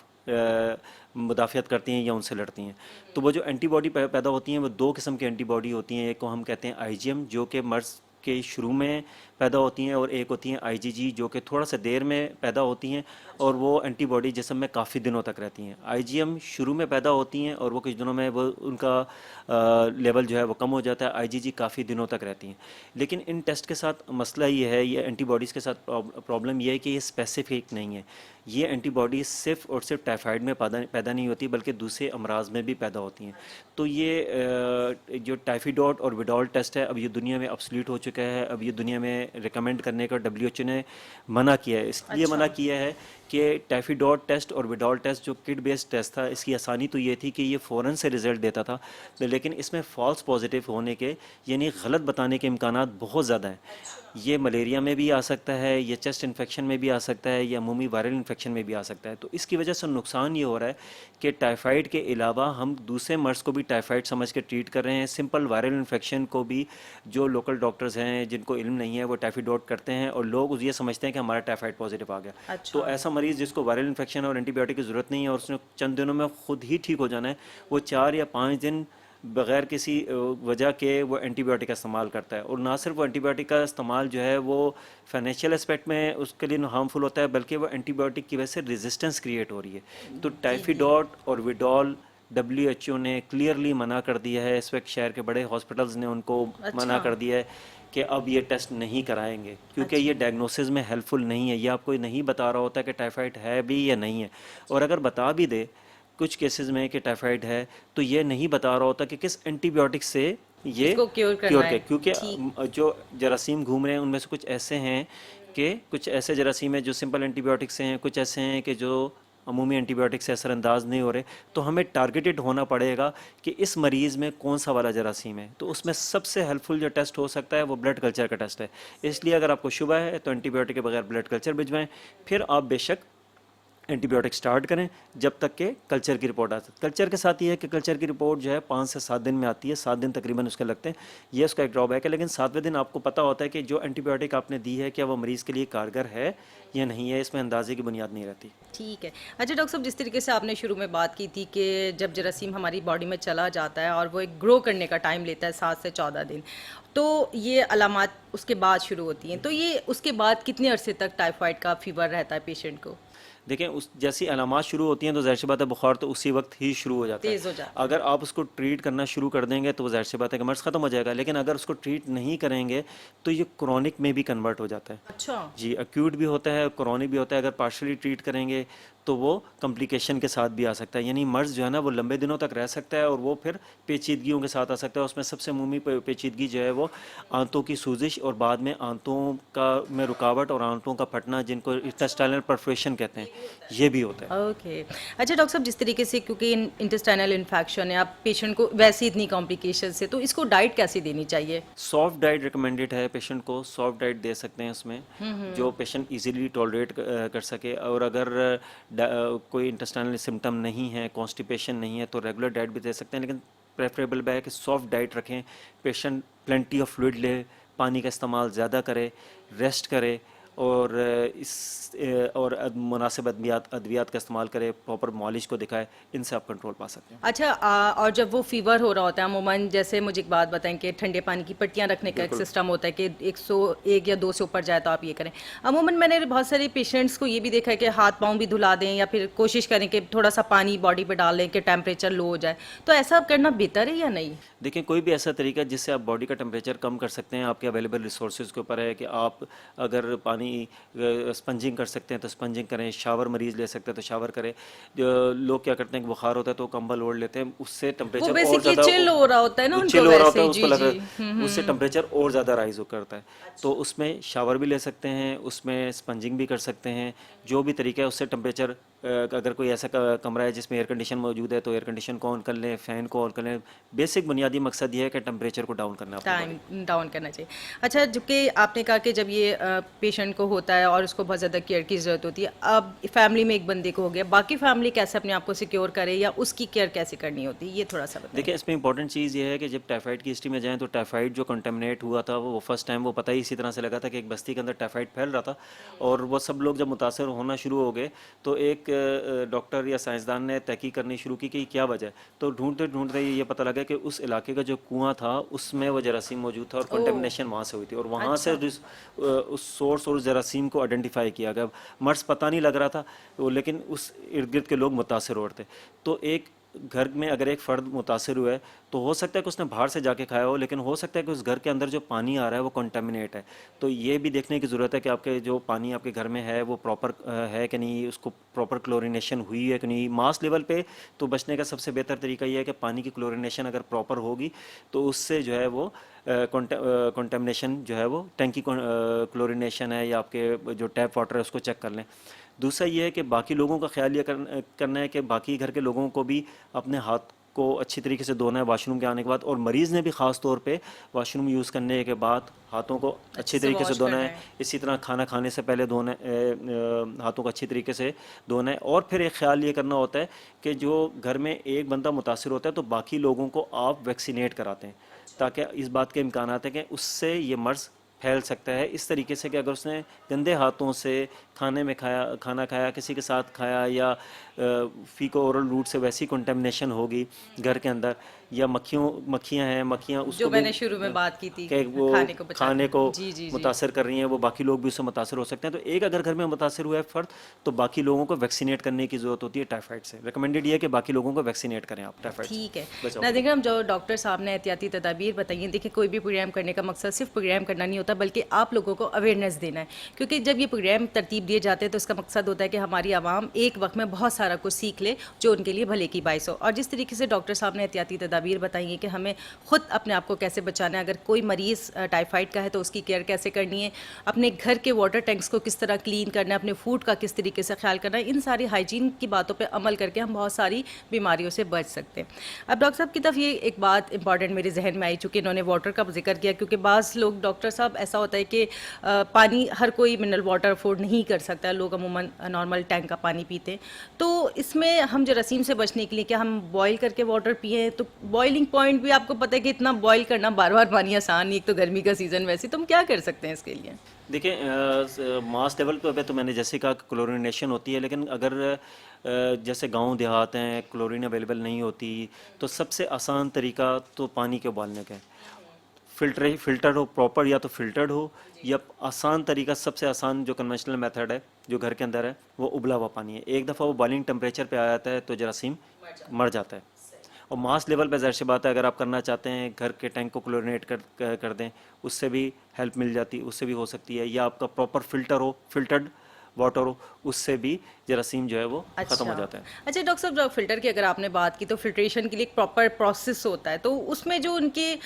मुदाफ़ियत करती हैं या उनसे लड़ती हैं। तो वो जो एंटीबॉडी पैदा होती हैं वो दो किस्म की एंटीबॉडी होती हैं। एक को हम कहते हैं आईजीएम, जो कि मर्ज़ के शुरू में पैदा होती हैं, और एक होती हैं आईजीजी, जो कि थोड़ा सा देर में पैदा होती हैं, और वो एंटीबॉडी जिस्म में काफ़ी दिनों तक रहती हैं। आईजीएम शुरू में पैदा होती हैं और वो कुछ दिनों में वो उनका लेवल जो है वो कम हो जाता है, आईजीजी काफ़ी दिनों तक रहती हैं। लेकिन इन टेस्ट के साथ मसला ये है, ये एंटीबॉडीज़ के साथ प्रॉब्लम ये है कि ये स्पेसिफिक नहीं है। ये एंटीबॉडीज़ सिर्फ और सिर्फ टाइफाइड में पैदा नहीं होती, बल्कि दूसरे अमराज में भी पैदा होती हैं। तो ये जो टाइफाइडोट और विडोल टेस्ट है, अब ये दुनिया में ऑब्सलीट हो चुका है। अब ये दुनिया में रिकमेंड करने का WHO ने मना किया है। इसलिए मना किया है कि टाइफाइडोट टेस्ट और विडोल टेस्ट जो किट बेस्ड टेस्ट था, इसकी आसानी तो ये थी कि ये फ़ौरन से रिज़ल्ट देता था, लेकिन इसमें फ़ॉल्स पॉजिटिव होने के, यानी गलत बताने के इम्कानात बहुत ज़्यादा हैं। ये मलेरिया में भी आ सकता है, ये चेस्ट इन्फेक्शन में भी आ सकता है, या अमूमी वायरल इन्फेक्शन में भी आ सकता है। तो इसकी वजह से नुकसान ये हो रहा है कि टाइफाइड के अलावा हम दूसरे मर्ज़ को भी टाइफाइड समझ के ट्रीट कर रहे हैं। सिंपल वायरल इन्फेक्शन को भी जो लोकल डॉक्टर्स हैं जिनको इल्म नहीं है वो टाइफाइडोट करते हैं, और लोग ये समझते हैं कि हमारा टाइफाइड पॉजिटिव आ गया। तो ऐसा मरीज़ जिसको वायरल इन्फेक्शन और एंटीबायोटिक की ज़रूरत नहीं है और उसने चंद दिनों में खुद ही ठीक हो जाना है, वो 4 या 5 दिन बग़ैर किसी वजह के वो एंटीबायोटिक का इस्तेमाल करता है। और ना सिर्फ वो एंटीबायोटिक का इस्तेमाल जो है वो फाइनेंशियल एस्पेक्ट में उसके लिए हार्मफुल होता है, बल्कि वो एंटीबायोटिक की वजह से रेजिस्टेंस क्रिएट हो रही है। तो टाइफाइडोट और विडोल WHO ने क्लियरली मना कर दिया है। इस वक्त शहर के बड़े हॉस्पिटल्स ने उनको मना कर दिया है कि अब ये टेस्ट नहीं कराएंगे, क्योंकि ये डायग्नोसिस में हेल्पफुल नहीं है। ये आपको नहीं बता रहा होता कि टाइफाइड है भी या नहीं है, और अगर बता भी दे कुछ केसेस में कि टाइफाइड है, तो ये नहीं बता रहा होता कि किस एंटीबायोटिक से ये क्योर के, क्योंकि जो जरासीम घूम रहे हैं उनमें से कुछ ऐसे हैं कि कुछ ऐसे जरासीम हैं जो सिंपल एंटीबायोटिक से हैं, कुछ ऐसे हैं कि जो अमूमी एंटीबायोटिक से असरअंदाज नहीं हो रहे। तो हमें टारगेटेड होना पड़ेगा कि इस मरीज़ में कौन सा वाला जरासीम है। तो उसमें सबसे हेल्पफुल जो टेस्ट हो सकता है वो ब्लड कल्चर का टेस्ट है। इसलिए अगर आपको शुबा है तो एंटीबायोटिक के बगैर ब्लड कल्चर भिजवाएं, फिर आप बेशक एंटीबायोटिक स्टार्ट करें जब तक के कल्चर की रिपोर्ट आती है। कल्चर के साथ ये है कि कल्चर की रिपोर्ट जो है 5 से 7 दिन में आती है, 7 दिन तकरीबन उसके लगते हैं। ये उसका एक ड्रॉबैक है, लेकिन 7वें दिन आपको पता होता है कि जो एंटीबायोटिक आपने दी है क्या वो मरीज़ के लिए कारगर है या नहीं है। इसमें अंदाजे की बुनियाद नहीं रहती। ठीक है। अच्छा डॉक्टर साहब, जिस तरीके से आपने शुरू में बात की थी कि जब जरासीम हमारी बॉडी में चला जाता है और वो एक ग्रो करने का टाइम लेता है 7 से 14 दिन, तो ये अलामात उसके बाद शुरू होती हैं। तो ये उसके बाद कितने अरसे तक टाइफाइड का फीवर रहता है पेशेंट को? देखें, उस जैसी अलामात शुरू होती हैं तो ज़ाहिर सी बात है बुखार तो उसी वक्त ही शुरू हो जाता है, तेज़ हो जाता है। अगर आप उसको ट्रीट करना शुरू कर देंगे तो ज़ाहिर सी बात है कि मर्ज़ ख़त्म हो जाएगा। लेकिन अगर उसको ट्रीट नहीं करेंगे तो ये क्रॉनिक में भी कन्वर्ट हो जाता है। अच्छा। जी, एक्यूट भी होता है, क्रॉनिक भी होता है। अगर पार्शली ट्रीट करेंगे तो वो कॉम्प्लिकेशन के साथ भी आ सकता है, यानी मर्ज़ जो है ना वो लंबे दिनों तक रह सकता है और वो फिर पेचीदगियों के साथ आ सकता है। उसमें सबसे अमूमी पेचीदगी जो है वो आंतों की सूजिश और बाद में आंतों का में रुकावट और आंतों का फटना, जिनको इंटेस्टाइनल परफोरेशन कहते हैं, ये भी होता है। ओके। अच्छा डॉक्टर साहब, जिस तरीके से क्योंकि इंटेस्टाइनल इन्फेक्शन है, आप पेशेंट को वैसे इतनी कॉम्प्लिकेशन से, तो इसको डाइट कैसी देनी चाहिए? सॉफ्ट डाइट रिकमेंडेड है, पेशेंट को सॉफ्ट डाइट दे सकते हैं उसमें, जो पेशेंट इजीली टॉलरेट कर सके। और अगर कोई इंटेस्टाइनल सिम्टम नहीं है, कॉन्स्टिपेशन नहीं है, तो रेगुलर डाइट भी दे सकते हैं, लेकिन प्रेफरेबल है कि सॉफ्ट डाइट रखें। पेशेंट प्लेंटी ऑफ फ्लूइड ले, पानी का इस्तेमाल ज़्यादा करे, रेस्ट करे और और मुनासिब अद्वियात का इस्तेमाल करे, प्रॉपर मालिश को दिखाए, इनसे आप कंट्रोल पा सकते हैं। अच्छा, और जब वो फीवर हो रहा होता है अमूमन, जैसे मुझे एक बात बताएं कि ठंडे पानी की पट्टियां रखने का एक सिस्टम होता है कि 101 या 2 से ऊपर जाए तो आप ये करें। अमूमन मैंने बहुत सारे पेशेंट्स को ये भी देखा है कि हाथ पाँव भी धुला दें या फिर कोशिश करें कि थोड़ा सा पानी बॉडी पे डाल लें कि टेम्परेचर लो हो जाए, तो ऐसा करना बेहतर है या नहीं? देखिए, कोई भी ऐसा तरीका है जिससे आप बॉडी का टेम्परेचर कम कर सकते हैं, आपके अवेलेबल रिसोर्सेज के ऊपर है कि आप अगर पानी स्पंजिंग कर सकते हैं तो स्पंजिंग करें, शावर मरीज़ ले सकते हैं तो शावर करें। जो लोग क्या करते हैं कि बुखार होता है तो कंबल ओढ़ लेते हैं, उससे वो टेम्परेचर और बेसिकली ज़्यादा चिल हो रहा होता है ना उनको, चिल हो रहा होता वैसे है, ही। उसको जी लग जी। रहा है उससे टेम्परेचर और ज़्यादा राइज करता है। तो उसमें शावर भी ले सकते हैं, उसमें स्पंजिंग भी कर सकते हैं, जो भी तरीका है उससे टेम्परेचर। अगर कोई ऐसा कमरा है जिसमें एयर कंडीशन मौजूद है तो एयर कंडीशन को ऑन कर लें, फ़ैन को ऑन कर लें। बेसिक बुनियादी मकसद ये है कि टेम्परेचर को डाउन करना अपनी body टाइम डाउन करना चाहिए। अच्छा, जो कि आपने कहा कि जब ये पेशेंट को होता है और उसको बहुत ज़्यादा केयर की ज़रूरत होती है, अब फैमिली में एक बंदे को हो गया, बाकी फैमिली कैसे अपने आप को सिक्योर करे या उसकी केयर कैसे करनी होती है, ये थोड़ा सा बताइए। देखिए, इसमें इंपॉर्टेंट चीज़ ये है कि जब टाइफाइड की हिस्ट्री में जाएं तो टाइफाइड जो कंटेमिनेट हुआ था वो फर्स्ट टाइम वो पता ही इसी तरह से लगा था कि एक बस्ती के अंदर टाइफाइड फैल रहा था, और वो सब लोग जब मुतासर होना शुरू हो गए तो एक डॉक्टर या साइंसदान ने तहकीक करनी शुरू की कि क्या वजह है। तो ढूंढते ढूंढते ये पता लगा कि उस इलाके का जो कुआं था उसमें वो जरासीम मौजूद था और कंटेमिनेशन वहाँ से हुई थी, और वहाँ से उस सोर्स और जरासीम को आइडेंटिफाई किया गया। मर्स पता नहीं लग रहा था लेकिन उस इर्द गिर्द के लोग मुतासर हो रहे थे। तो एक घर में अगर एक फ़र्द मुतासर हुआ है तो हो सकता है कि उसने बाहर से जाके खाया हो, लेकिन हो सकता है कि उस घर के अंदर जो पानी आ रहा है वो कंटामिनेट है। तो ये भी देखने की ज़रूरत है कि आपके जो पानी आपके घर में है वो प्रॉपर है कि नहीं, उसको प्रॉपर क्लोरिनेशन हुई है कि नहीं। मास लेवल पे तो बचने का सबसे बेहतर तरीका ये है कि पानी की क्लोरिनेशन अगर प्रॉपर होगी तो उससे जो है वो कंटामिनेशन जो है वो टैंकी क्लोरिनेशन है या आपके जो टैप वाटर है उसको चेक कर लें। दूसरा ये है कि बाकी लोगों का ख्याल ये करना है कि बाकी घर के लोगों को भी अपने हाथ को अच्छी तरीके से धोना है वाशरूम के आने के बाद, और मरीज़ ने भी ख़ास तौर पे वाशरूम यूज़ करने के बाद हाथों को अच्छी तरीके से धोना है। इसी तरह खाना खाने से पहले धोना हाथों को अच्छी तरीके से धोना है। और फिर एक ख्याल ये करना होता है कि जो घर में एक बंदा मुतासिर होता है तो बाकी लोगों को आप वैक्सीनेट कराते हैं, ताकि इस बात के इम्कान हैं कि उससे ये मर्ज़ फैल सकता है। इस तरीके से कि अगर उसने गंदे हाथों से खाना खाया किसी के साथ खाया या फीको ओरल रूट से वैसी कंटेमिनेशन होगी घर के अंदर, या मक्खियाँ हैं, मक्खियाँ उसको जो भी मैंने शुरू में बात की थी कि वो खाने को जी जी जी। मुतासर कर रही हैं, वो बाकी लोग भी उससे मुतासर हो सकते हैं। तो एक अगर घर में मुतासर हुआ है फ़र्द तो बाकी लोगों को वैक्सीनेट करने की ज़रूरत होती है टाइफाइड से। रिकमेंडेड ये है कि बाकी लोगों को वैक्सीनेट करें आप टाइफाइड से। ठीक है। बचाओ। नाज़रीन, हम जो डॉक्टर साहब ने एहतियाती तदाबीर बताइए, देखिए कोई भी प्रोग्राम करने का मकसद सिर्फ प्रोग्राम करना नहीं होता बल्कि आप लोगों को अवेयरनेस देना है, क्योंकि जब ये प्रोग्राम तरतीब दिए जाते हैं तो इसका मकसद होता है कि हमारी आवाम एक वक्त में बहुत सारा कुछ सीख ले जो उनके लिए भले की बाइस हो। और जिस तरीके से डॉक्टर साहब ने एहतियाती तदाबीर बताई है कि हमें खुद अपने आप को कैसे बचाना है, अगर कोई मरीज़ टाइफाइड का है तो उसकी केयर कैसे करनी है, अपने घर के वाटर टैंक्स को किस तरह क्लीन करना है, अपने फूड का किस तरीके से ख्याल करना है, इन सारी हाइजीन की बातों पर अमल करके हम बहुत सारी बीमारियों से बच सकते हैं। अब डॉक्टर साहब की तरफ ये एक बात इंपॉर्टेंट मेरे जहन में आई, चूँकि इन्होंने वाटर का जिक्र किया, क्योंकि बाज़ लोग डॉक्टर साहब ऐसा होता है कि पानी हर कोई मिनरल वाटर अफोर्ड नहीं कर सकता, लोग अमूमन नॉर्मल टैंक का पानी पीते हैं। तो इसमें हम जरासीम से बचने के लिए क्या हम बॉयल करके वाटर पिए? तो बॉइलिंग पॉइंट भी आपको पता है कि इतना बॉयल करना बार बार पानी आसान नहीं, एक तो गर्मी का सीज़न वैसे, तो हम क्या कर सकते हैं इसके लिए? देखिए, मास लेवल पे तो मैंने जैसे कहा क्लोरिनेशन होती है, लेकिन अगर जैसे गांव देहात हैं क्लोरीन अवेलेबल नहीं होती तो सबसे आसान तरीका तो पानी के उबालने का है। फिल्टर हो प्रॉपर, या तो फिल्टर्ड हो, या आसान तरीका सबसे आसान जो कन्वेंशनल मेथड है जो घर के अंदर है वो उबला हुआ पानी है। एक दफ़ा वो बॉइलिंग टेम्परेचर पे आ जाता है तो जरासीम मर जाता है। और मास लेवल पे ज़ाहिर सी बात है अगर आप करना चाहते हैं घर के टैंक को क्लोरिनेट कर दें, उससे भी हेल्प मिल जाती, उससे भी हो सकती है। या आपका प्रॉपर फिल्टर हो, फिल्टर्ड वाटर हो, उससे भी जरासीम जो है वो ख़त्म हो जाता है। अच्छा डॉक्टर साहब, जब फिल्टर की अगर आपने बात की तो फिल्ट्रेशन के लिए एक प्रॉपर प्रोसेस होता है, तो उसमें जो उनके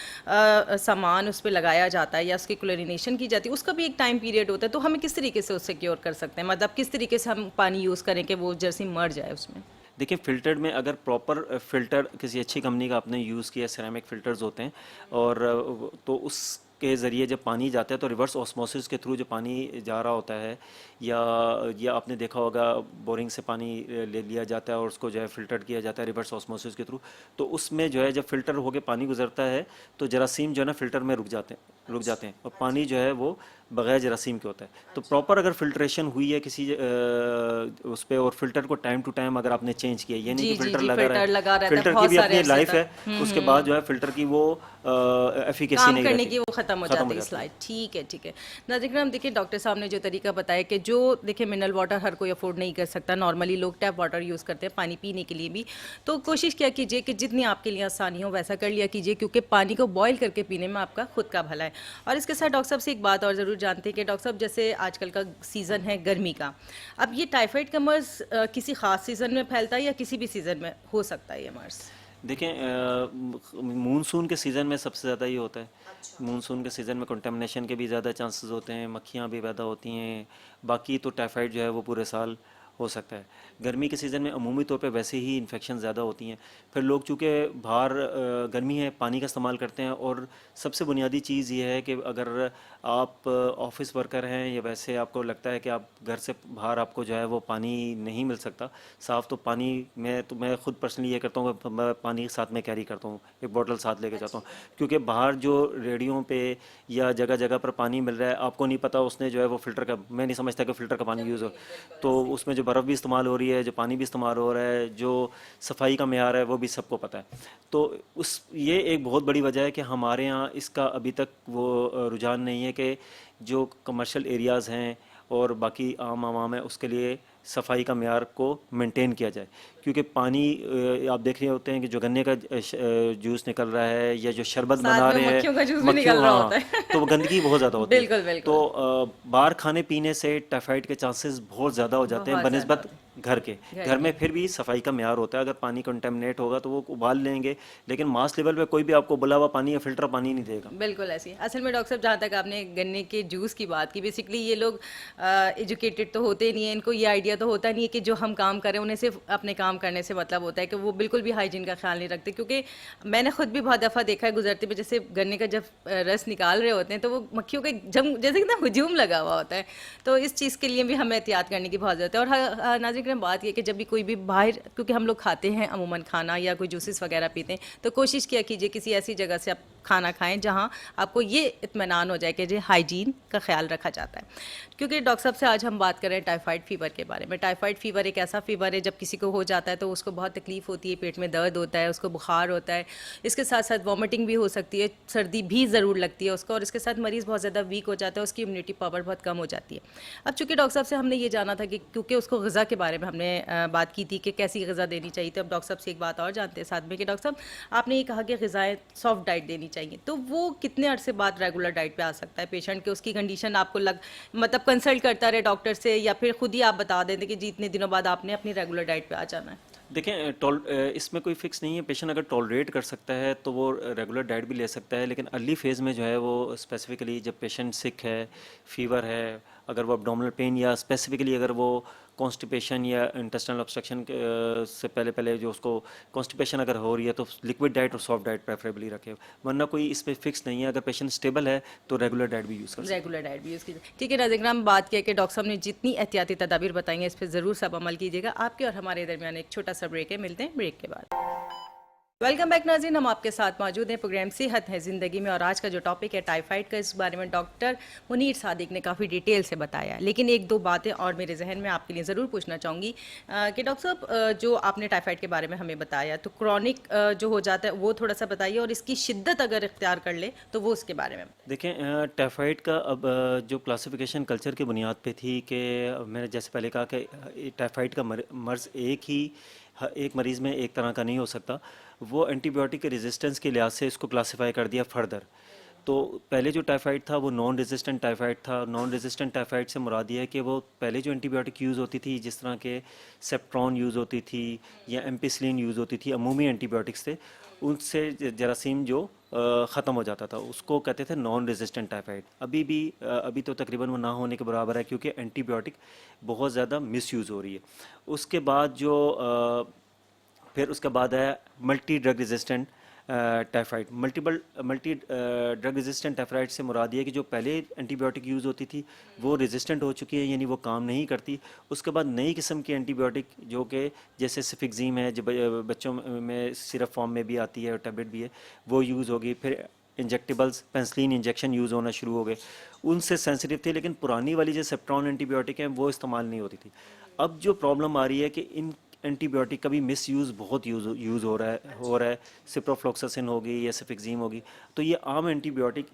सामान उस पर लगाया जाता है या उसकी क्लोरिनेशन की जाती है, उसका भी एक टाइम पीरियड होता है, तो हमें किस तरीके से उससे क्योर कर सकते हैं, मतलब किस तरीके से हम पानी यूज़ करें कि वो जरासीम मर जाए उसमें? देखिए, फ़िल्टर्ड में अगर प्रॉपर फ़िल्टर किसी अच्छी कंपनी का आपने यूज़ किया, सिरेमिक फ़िल्टर्स होते हैं, और तो उसके ज़रिए जब पानी जाता है तो रिवर्स ऑस्मोसिस के थ्रू जो पानी जा रहा होता है, या आपने देखा होगा बोरिंग से पानी ले लिया जाता है और उसको जो है फ़िल्टर किया जाता है रिवर्स ऑस्मोसिस के थ्रू, तो उसमें जो है जब फ़िल्टर होके पानी गुजरता है तो जरासीम जो है ना फ़िल्टर में रुक जाते हैं और पानी जो है वो बगैर जरासीम के होता है। तो प्रॉपर अगर फिल्ट्रेशन हुई है किसी उस पे, और फिल्टर को टाइम टू टाइम अगर आपने चेंज किया, ये नहीं जी कि जी फिल्टर जी, लगा रहा फिल्टर है, लगा रहता है फिल्टर की बहुत भी सारे अपनी अरसे लाइफ तक। है, उसके बाद जो है फिल्टर की वो एफिकेसी काम नहीं करने रहती, की वो खत्म हो जाती है स्लाइड। ठीक है ठीक है। नाज़रीन हम देखिए डॉक्टर साहब ने जो तरीका बताया कि जो देखिए मिनरल वाटर हर कोई अफोर्ड नहीं कर सकता, नॉर्मली लोग टैप वाटर यूज़ करते हैं पानी पीने के लिए भी, तो कोशिश क्या कीजिए कि जितनी आपके लिए आसानी हो वैसा कर लिया कीजिए, क्योंकि पानी को बॉयल करके पीने में आपका खुद का भला है। और इसके साथ डॉक्टर साहब से एक बात और ज़रूर जानते हैं कि डॉक्टर साहब जैसे आजकल का सीज़न है गर्मी का, अब ये टाइफाइड का मर्ज किसी खास सीज़न में फैलता है या किसी भी सीज़न में हो सकता है ये मर्ज? देखें, मानसून के सीज़न में सबसे ज़्यादा ये होता है। मानसून के सीज़न में कंटेमिनेशन के भी ज़्यादा चांसेस होते हैं, मक्खियाँ भी पैदा होती हैं, बाकी तो टाइफाइड जो है वो पूरे साल हो सकता है। गर्मी के सीज़न में अमूमी तौर पे वैसे ही इन्फेक्शन ज़्यादा होती हैं। फिर लोग चूँकि बाहर गर्मी है पानी का इस्तेमाल करते हैं, और सबसे बुनियादी चीज़ ये है कि अगर आप ऑफिस वर्कर हैं या वैसे आपको लगता है कि आप घर से बाहर आपको जो है वो पानी नहीं मिल सकता साफ़, तो पानी मैं खुद पर्सनली ये करता हूँ कि मैं पानी साथ में कैरी करता हूँ, एक बोतल साथ लेके जाता हूँ, क्योंकि बाहर जो रेडियो पे या जगह जगह पर पानी मिल रहा है आपको नहीं पता उसने जो है वो फ़िल्टर का, मैं नहीं समझता कि फ़िल्टर का पानी यूज़ हो, तो उसमें जो बर्फ़ भी इस्तेमाल हो रही है, जो पानी भी इस्तेमाल हो रहा है, जो सफाई का मेयार है वो भी सबको पता है। तो ये एक बहुत बड़ी वजह है कि हमारे यहाँ इसका अभी तक वो रुझान नहीं है कि जो कमर्शियल एरियाज़ हैं और बाकी आम आवाम है उसके लिए सफाई का मेयार को मेंटेन किया जाए, क्योंकि पानी आप देख रहे होते हैं कि जो गन्ने का जूस निकल रहा है या जो शरबत साथ बना में रहे हैं, मक्खियों का जूस भी निकल रहा हाँ, होता है। तो वो गंदगी बहुत ज़्यादा होती है। बिल्कुल तो बिल्कुल। बाहर खाने पीने से टाइफाइड के चांसेस बहुत ज़्यादा हो जाते हैं बहुत ज़्यादा बनिस्बत होता है घर के। घर घर के। में फिर भी सफाई का मेयार होता है, अगर पानी कंटेमिनेट होगा तो वो उबाल लेंगे, लेकिन मास लेवल पे कोई भी आपको उबला हुआ पानी या फिल्टर पानी नहीं देगा। बिल्कुल ऐसी असल में डॉक्टर साहब जहाँ तक आपने गन्ने के जूस की बात की, बेसिकली ये लोग एजुकेटेड तो होते नहीं है, इनको ये आइडिया तो होता नहीं है कि जो हम काम करें उन्हें सिर्फ अपने काम करने से मतलब होता है, कि वो बिल्कुल भी हाइजीन का ख्याल नहीं रखते। क्योंकि मैंने खुद भी बहुत दफ़ा देखा है गुजरते में, जैसे गन्ने का जब रस निकाल रहे होते हैं तो वो मक्खियों का जम जैसे कि ना हुजूम लगा हुआ होता है, तो इस चीज़ के लिए भी हमें एहतियात करने की बहुत ज़रूरत है। और नाज़रीन बात ये कि जब भी कोई भी बाहर, क्योंकि हम लोग खाते हैं अमूमन खाना या कोई जूसेस वगैरह पीते हैं, तो कोशिश किया कीजिए किसी ऐसी जगह से आप खाना खाएं जहां आपको ये इत्मीनान हो जाए कि जो हाइजीन का ख्याल रखा जाता है। क्योंकि डॉक्टर साहब से आज हम बात कर रहे हैं टाइफाइड फीवर के बारे में। टाइफाइड फीवर एक ऐसा फीवर है जब किसी को हो जाता है तो उसको बहुत तकलीफ होती है, पेट में दर्द होता है, उसको बुखार होता है, इसके साथ साथ वॉमिटिंग भी हो सकती है, सर्दी भी ज़रूर लगती है उसको, और इसके साथ मरीज़ बहुत ज़्यादा वीक हो जाता है, उसकी इम्यूनिटी पावर बहुत कम हो जाती है। अब चूँकि डॉक्टर साहब से हमने ये जाना था कि क्योंकि उसको ग़िज़ा के बारे में हमने बात की थी कि कैसी ग़िज़ा देनी चाहिए, तो अब डॉक्टर साहब से एक बात और जानते हैं साथ में कि डॉक्टर साहब आपने ये कहा कि ग़िज़ाएँ सॉफ्ट डाइट देनी चाहिए, तो वो कितने अरसे बाद रेगुलर डाइट पे आ सकता है पेशेंट के? उसकी कंडीशन आपको मतलब कंसल्ट करता रहे डॉक्टर से, या फिर खुद ही आप बता देते कि जी इतने दिनों बाद आपने अपनी रेगुलर डाइट पे आ जाना है? देखें, इसमें कोई फिक्स नहीं है, पेशेंट अगर टॉलरेट कर सकता है तो वो रेगुलर डाइट भी ले सकता है, लेकिन अर्ली फेज़ में जो है वो स्पेसिफिकली जब पेशेंट सिक है, फीवर है, अगर वो abdominal पेन या स्पेसिफिकली अगर वो कॉन्स्टिपेशन या इंटेस्टाइनल ऑब्स्ट्रक्शन से पहले पहले जो उसको कॉन्स्टिपेशन अगर हो रही है तो लिक्विड डाइट और सॉफ्ट डाइट प्रेफरेबली रखे, वरना कोई इस पर फिक्स नहीं है। अगर पेशेंट स्टेबल है तो रेगुलर डाइट भी यूज़ कर सकते हैं। रेगुलर डाइट भी यूज़ कीजिए। ठीक है नाज़रीन, हम बात किया कि डॉक्टर साहब ने जितनी एहतियाती तदाबीर बताई हैं इस पर ज़रूर सब अमल कीजिएगा। आपके और हमारे दरमियान एक छोटा सा ब्रेक है, मिलते हैं ब्रेक के बाद। वेलकम बैक नाज़रीन, हम आपके साथ मौजूद हैं प्रोग्राम सेहत है ज़िंदगी में, और आज का जो टॉपिक है टाइफाइड का, इस बारे में डॉक्टर मुनीर सादिक ने काफ़ी डिटेल से बताया। लेकिन एक दो बातें और मेरे जहन में आपके लिए ज़रूर पूछना चाहूँगी कि डॉक्टर साहब जो आपने टाइफाइड के बारे में हमें बताया, तो क्रॉनिक जो हो जाता है वो थोड़ा सा बताइए, और इसकी शिद्दत अगर इख्तियार कर ले तो वो उसके बारे में। देखें, टाइफाइड का अब जो क्लासिफिकेशन कल्चर की बुनियाद पे थी कि मैंने जैसे पहले कहा कि टाइफाइड का मर्ज़ एक मरीज़ में एक तरह का नहीं हो सकता, वो एंटीबायोटिक के रेजिस्टेंस के लिहाज से इसको क्लासिफाई कर दिया फर्दर। तो पहले जो टाइफाइड था वो नॉन रेजिस्टेंट टाइफाइड था। नॉन रेजिस्टेंट टाइफाइड से मुराद ये है कि वो पहले जो एंटीबायोटिक यूज़ होती थी, जिस तरह के सेप्ट्रॉन यूज़ होती थी या एम्पिसिलिन यूज़ होती थी, अमूमी एंटीबायोटिक्स थे, उनसे जरासीम जो ख़त्म हो जाता था, उसको कहते थे नॉन रेजिस्टेंट टाइफाइड। अभी तो तकरीबन वो ना होने के बराबर है, क्योंकि एंटीबायोटिक बहुत ज़्यादा मिस यूज़ हो रही है। उसके बाद फिर उसके बाद है multi drug resistant typhoid. Multi drug resistant typhoid से मुराद ये है कि जो पहले एंटीबायोटिक यूज़ होती थी वो रेजिस्टेंट हो चुकी है, यानी वो काम नहीं करती। उसके बाद नई किस्म की एंटीबायोटिक जो कि जैसे सिफिक्जीम है, जो बच्चों में सिरप फॉर्म में भी आती है और टैबलेट भी है, वो यूज़ होगी। फिर इंजेक्टेबल्स पेंसिलिन इंजेक्शन यूज़ होना शुरू हो गए, उनसे सेंसिटिव थे, लेकिन पुरानी वाली जो सेप्ट्रॉन एंटीबायोटिक हैं वो इस्तेमाल नहीं होती थी। अब जो प्रॉब्लम आ रही है कि इन एंटीबायोटिक का भी मिस यूज़ बहुत यूज़ हो रहा है। सिप्रोफ्लॉक्सासिन होगी या सिफिक्जीम होगी, तो ये आम एंटीबायोटिक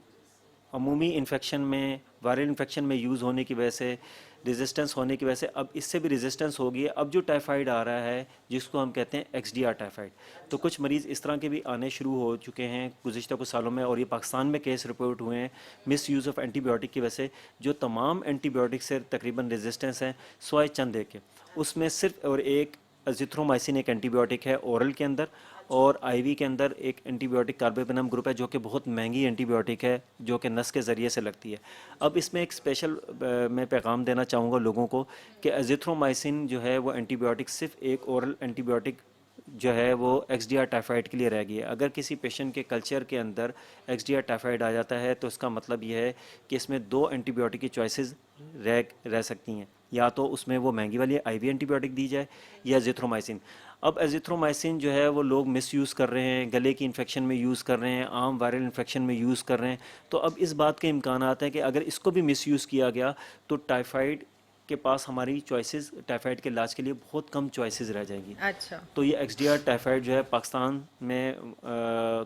अमूमी इन्फेक्शन में, वायरल इन्फेक्शन में यूज़ होने की वजह से, रेजिस्टेंस होने की वजह से अब इससे भी रेजिस्टेंस हो गई है। अब जो टाइफाइड आ रहा है जिसको हम कहते हैं XDR टाइफाइड, तो कुछ मरीज़ इस तरह के भी आने शुरू हो चुके हैं गुज़िश्ता कुछ सालों में, और ये पाकिस्तान में केस रिपोर्ट हुए हैं मिस यूज़ ऑफ एंटीबायोटिक की वजह से। जो तमाम एंटीबायोटिक से तकरीबन रेजिस्टेंस हैं स्वाय चंद एक के, उसमें सिर्फ और एक अजिथ्रोमाइसिन एक एंटीबायोटिक है ओरल के अंदर, और आईवी के अंदर एक एंटीबायोटिक कार्बेपेनम ग्रुप है जो कि बहुत महंगी एंटीबायोटिक है, जो कि नस के ज़रिए से लगती है। अब इसमें एक स्पेशल मैं पैगाम देना चाहूँगा लोगों को कि अजिथ्रोमाइसिन जो है वो एंटीबायोटिक सिर्फ एक ओरल एंटीबायोटिक जो है वो XDR टाइफाइड के लिए रह गई है। अगर किसी पेशेंट के कल्चर के अंदर XDR टाइफाइड आ जाता है तो इसका मतलब ये है कि इसमें दो एंटीबायोटिक की चॉइसेस रह सकती हैं, या तो उसमें वो महंगी वाली IV एंटीबायोटिक दी जाए या एजिथ्रोमाइसिन। अब एजिथ्रोमाइसिन जो है वो लोग मिस यूज़ कर रहे हैं, गले की इन्फेक्शन में यूज़ कर रहे हैं, आम वायरल इन्फेक्शन में यूज़ कर रहे हैं। तो अब इस बात के इम्कान हैं कि अगर इसको भी मिस यूज़ किया गया तो टाइफाइड के पास हमारी चॉइसेस, टाइफाइड के इलाज के लिए बहुत कम चॉइसेस रह जाएंगी। अच्छा। तो ये XDR टाइफाइड जो है पाकिस्तान में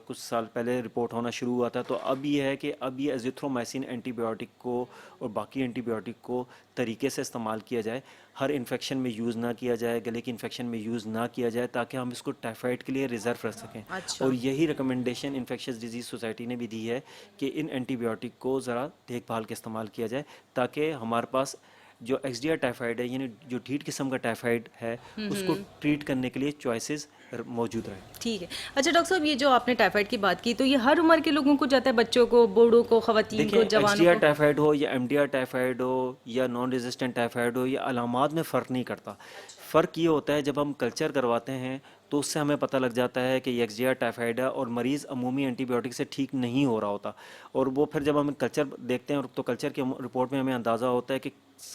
कुछ साल पहले रिपोर्ट होना शुरू हुआ था। तो अब ये है कि अब ये एजिथ्रोमाइसिन एंटीबायोटिक को और बाकी एंटीबायोटिक को तरीके से इस्तेमाल किया जाए, हर इन्फेक्शन में यूज़ ना किया जाए, गले की इन्फेक्शन में यूज़ ना किया जाए, ताकि हम इसको टाइफाइड के लिए रिज़र्व रख सकें। अच्छा। और यही रिकमेंडेशन इन्फेक्शियस डिजीज़ सोसाइटी ने भी दी है कि इन एंटीबायोटिक को ज़रा देखभाल के इस्तेमाल किया जाए, ताकि हमारे पास जो XDR टाइफाइड है, यानी जो ढीठ किस्म का टाइफाइड है, उसको ट्रीट करने के लिए चॉइसेस मौजूद रहे। ठीक है। अच्छा डॉक्टर साहब, ये जो आपने टाइफाइड की बात की, तो ये हर उम्र के लोगों को जाता है? बच्चों को, बूढ़ों को, खवातीन को, देखिए, जवानों XDR को? टाइफाइड हो या MDR टाइफाइड हो या नॉन रेजिस्टेंट टाइफाइड हो, या अलामात में फ़र्क नहीं करता। फ़र्क ये होता है जब हम कल्चर करवाते हैं तो उससे हमें पता लग जाता है कि ये XDR टाइफाइड है, और मरीज़ अमूमी एंटीबायोटिक से ठीक नहीं हो रहा होता। और वो फिर जब हम कल्चर देखते हैं तो कल्चर की रिपोर्ट में हमें अंदाज़ा होता है कि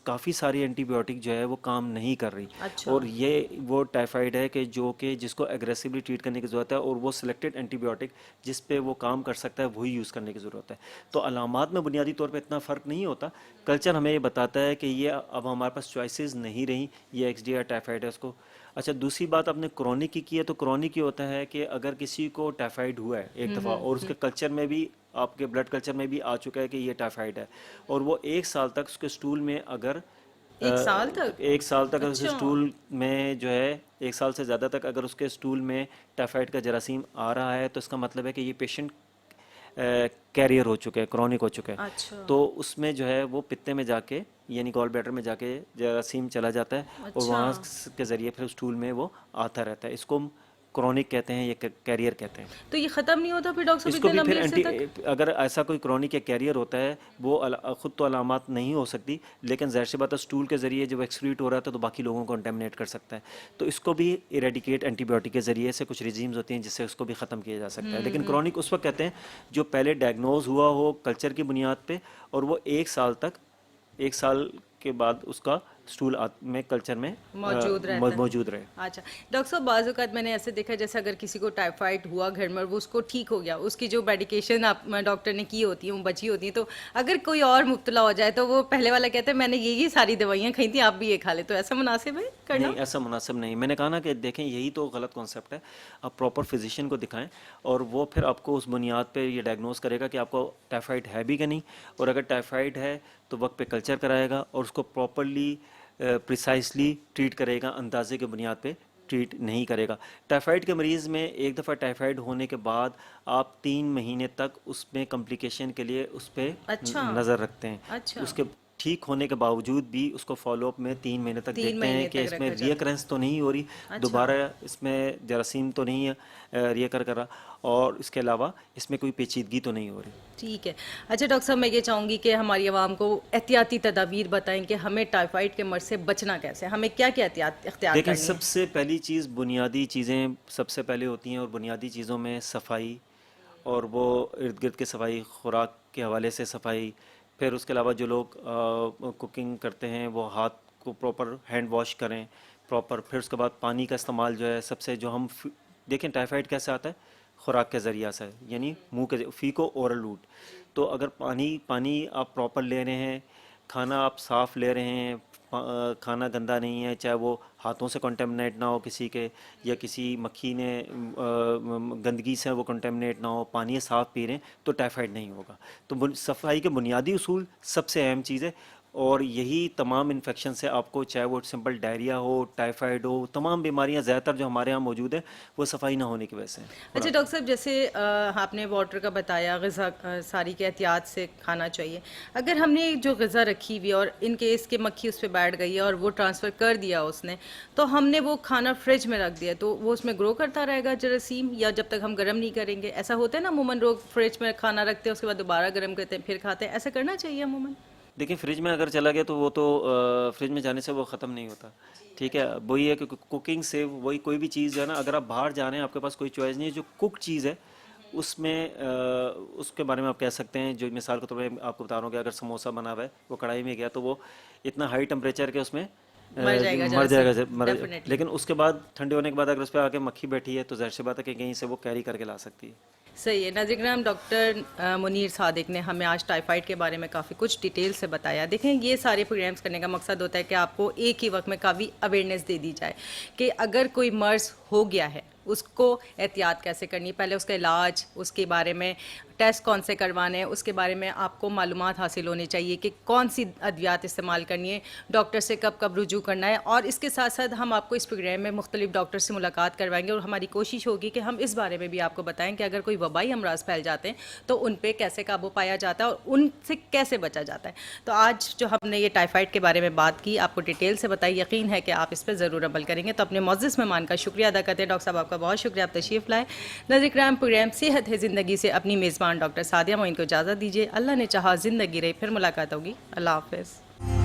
काफ़ी सारी एंटीबायोटिक जो है वो काम नहीं कर रही। अच्छा। और ये वो टाइफाइड है कि जिसको एग्रेसिवली ट्रीट करने की ज़रूरत है, और वो सिलेक्टेड एंटीबायोटिक जिस पे वो काम कर सकता है वही यूज़ करने की ज़रूरत है। तो अलामात में बुनियादी तौर पे इतना फ़र्क नहीं होता। कल्चर हमें ये बताता है कि ये अब हमारे पास चॉइसेस नहीं रही, ये XDR टाइफाइड है उसको। अच्छा, दूसरी बात आपने क्रोनिक की है, तो क्रोनिक ये होता है कि अगर किसी को टाइफाइड हुआ है एक दफ़ा और उसके कल्चर में भी, आपके ब्लड कल्चर में भी आ चुका है कि ये टाइफाइड है, और वो 1 साल तक उसके स्टूल में अगर 1 साल तक? 1 साल तक अगर उसके अच्छा। स्टूल में जो है 1 साल से ज़्यादा तक अगर उसके स्टूल में टाइफाइड का जरासीम आ रहा है, तो इसका मतलब है कि ये पेशेंट कैरियर हो चुके हैं, क्रॉनिक हो चुके हैं। अच्छा। तो उसमें जो है वो पित्ते में जाके, यानी गॉल ब्लैडर में जाके जरासीम चला जाता है, और अच्छा। वहाँ के ज़रिए फिर स्टूल में वो आता रहता है। इसको क्रॉनिक कहते हैं, ये कैरियर कहते हैं। तो ये ख़त्म नहीं होता फिर डॉक्टर साहब इसको इतने भी लंबे फिर अरसे तक? अगर ऐसा कोई क्रॉनिक या कैरियर होता है, वो खुद तो अलामात नहीं हो सकती, लेकिन ज़ाहिर सी बात है स्टूल के ज़रिए जब एक्सक्रीट हो रहा है तो बाकी लोगों को कंटेमिनेट कर सकता है। तो इसको भी इरेडिकेट एंटीबायोटिक के ज़रिए से कुछ रिजीम्स होती हैं जिससे उसको भी ख़त्म किया जा सकता है। लेकिन क्रॉनिक उस वक्त कहते हैं जो पहले डायग्नोज हुआ हो कल्चर की बुनियाद पे, और वो 1 साल तक, 1 साल के बाद उसका स्टूल में कल्चर में मौजूद रहता है। मौजूद रहे। अच्छा डॉक्टर साहब, बाज़ औक़ात मैंने ऐसे देखा जैसे अगर किसी को टाइफाइड हुआ घर में, वो उसको ठीक हो गया, उसकी जो मेडिकेशन आप डॉक्टर ने की होती है वो बची होती है, तो अगर कोई और मुब्तला हो जाए तो वो पहले वाला कहता है मैंने ये सारी दवाइयाँ खाई थी, आप भी ये खा ले, तो ऐसा मुनासिब है करना? नहीं, ऐसा मुनासिब नहीं। मैंने कहा ना कि देखें, यही तो गलत कॉन्सेप्ट है। आप प्रॉपर फिजिशियन को दिखाएं, और वो फिर आपको उस बुनियाद पे ये डायग्नोस करेगा कि आपको टाइफाइड है भी कि नहीं, और अगर टाइफाइड है तो वक्त पे कल्चर कराएगा और उसको प्रॉपरली प्रिसाइसली ट्रीट करेगा, अंदाजे के बुनियाद पे ट्रीट नहीं करेगा। टाइफाइड के मरीज़ में एक दफ़ा टाइफाइड होने के बाद आप 3 महीने तक उसमें कम्प्लिकेशन के लिए उस पर अच्छा। नज़र रखते हैं। अच्छा। उसके ठीक होने के बावजूद भी उसको फॉलोअप में 3 महीने तक 3 देखते हैं महीने कि तक इसमें रखा जाता है। रीअकरेंस तो नहीं हो रही, अच्छा। दोबारा इसमें जरासीम तो नहीं है रीअकर कर रहा, और इसके अलावा इसमें कोई पेचीदगी तो नहीं हो रही। ठीक है। अच्छा डॉक्टर साहब, मैं ये चाहूँगी कि हमारी आवाम को एहतियाती तदाबीर बताएं कि हमें टाइफाइड के मर्ज से बचना कैसे है, हमें क्या क्या एहतियात इख्तियार देखें, करनी है। सबसे पहली चीज़, बुनियादी चीज़ें सबसे पहले होती हैं, और बुनियादी चीज़ों में सफाई, और वो इर्द गिर्द की सफाई, खुराक के हवाले से सफाई, फिर उसके अलावा जो लोग कुकिंग करते हैं वो हाथ को प्रॉपर हैंड वॉश करें प्रॉपर, फिर उसके बाद पानी का इस्तेमाल जो है सबसे, जो हम देखें टाइफाइड कैसे आता है, खुराक के ज़रिया से, यानी मुंह के फीको ओरल रूट। तो अगर पानी आप प्रॉपर ले रहे हैं, खाना आप साफ़ ले रहे हैं, खाना गंदा नहीं है, चाहे वो हाथों से कंटेमिनेट ना हो किसी के, या किसी मक्खी ने गंदगी से वो कंटेमिनेट ना हो, पानी साफ़ पी रहे हैं, तो टाइफाइड नहीं होगा। तो सफाई के बुनियादी उसूल सबसे अहम चीज़ है, और यही तमाम इन्फेक्शन से आपको, चाहे वो सिंपल डायरिया हो, टाइफाइड हो, तमाम बीमारियां ज़्यादातर जो हमारे यहाँ मौजूद है वो सफ़ाई ना होने की वजह से हैं। अच्छा डॉक्टर साहब, जैसे आपने वाटर का बताया, ग़िज़ा सारी के एहतियात से खाना चाहिए। अगर हमने जो ग़िज़ा रखी हुई है और इन केस के मक्खी उस पर बैठ गई है और वो ट्रांसफ़र कर दिया उसने, तो हमने वो खाना फ्रिज में रख दिया, तो वो उसमें ग्रो करता रहेगा जरासीम, या जब तक हम गर्म नहीं करेंगे? ऐसा होता है ना अमूमन, लोग फ्रिज में खाना रखते हैं, उसके बाद दोबारा गर्म करते हैं, फिर खाते हैं, ऐसा करना चाहिए अमूमन? देखिए, फ्रिज में अगर चला गया तो वो तो फ्रिज में जाने से वो ख़त्म नहीं होता। ठीक है, वही है कि कुकिंग से, वही कोई भी चीज़ है ना, अगर आप बाहर जा रहे हैं, आपके पास कोई चॉइस नहीं है, जो कुक चीज़ है उसमें उसके बारे में आप कह सकते हैं, जो मिसाल के तौर पर आपको बता रहा हूँ कि अगर समोसा बना हुआ है, वो कढ़ाई में गया तो वो इतना हाई टेम्परेचर के उसमें मर जाएगा मर जाएगा, जरासीम, डेफिनेटली। लेकिन उसके बाद ठंडे होने के बाद अगर उस पर आके मक्खी बैठी है तो ज़ाहिर सी बात है कि कहीं से वो कैरी करके ला सकती है। सही है। नाज़रीन, डॉक्टर मुनीर सादिक ने हमें आज टाइफाइड के बारे में काफ़ी कुछ डिटेल से बताया। देखें, ये सारे प्रोग्राम्स करने का मकसद होता है कि आपको एक ही वक्त में काफ़ी अवेयरनेस दे दी जाए कि अगर कोई मर्ज़ हो गया है उसको एहतियात कैसे करनी है, पहले उसका इलाज, उसके बारे में टेस्ट कौन से करवाने हैं, उसके बारे में आपको मालूमात हासिल होनी चाहिए कि कौन सी अद्वियात इस्तेमाल करनी है, डॉक्टर से कब कब रुजू करना है। और इसके साथ साथ हम आपको इस प्रोग्राम में मुख्तलिफ डॉक्टर से मुलाकात करवाएंगे, और हमारी कोशिश होगी कि हम इस बारे में भी आपको बताएं कि अगर कोई वबाई अमराज फैल जाते हैं तो उन पर कैसे काबू पाया जाता है और उनसे कैसे बचा जाता है। तो आज जो हमने ये टाइफाइड के बारे में बात की, आपको डिटेल से बताई, यकीन है कि आप इस पर ज़रूर अमल करेंगे। तो अपने मुअज़्ज़ज़ मेहमान का शुक्रिया अदा करते हैं। डॉक्टर साहब, आपका बहुत शुक्रिया, आप तशरीफ़ लाए। नाज़रीन, प्रोग्राम सेहत है ज़िंदगी से अपनी मेज़बान डॉक्टर सादिया मोइन को इजाज़त दीजिए। अल्लाह ने चाहा ज़िंदगी रही, फिर मुलाकात होगी। अल्लाह हाफ़िज़।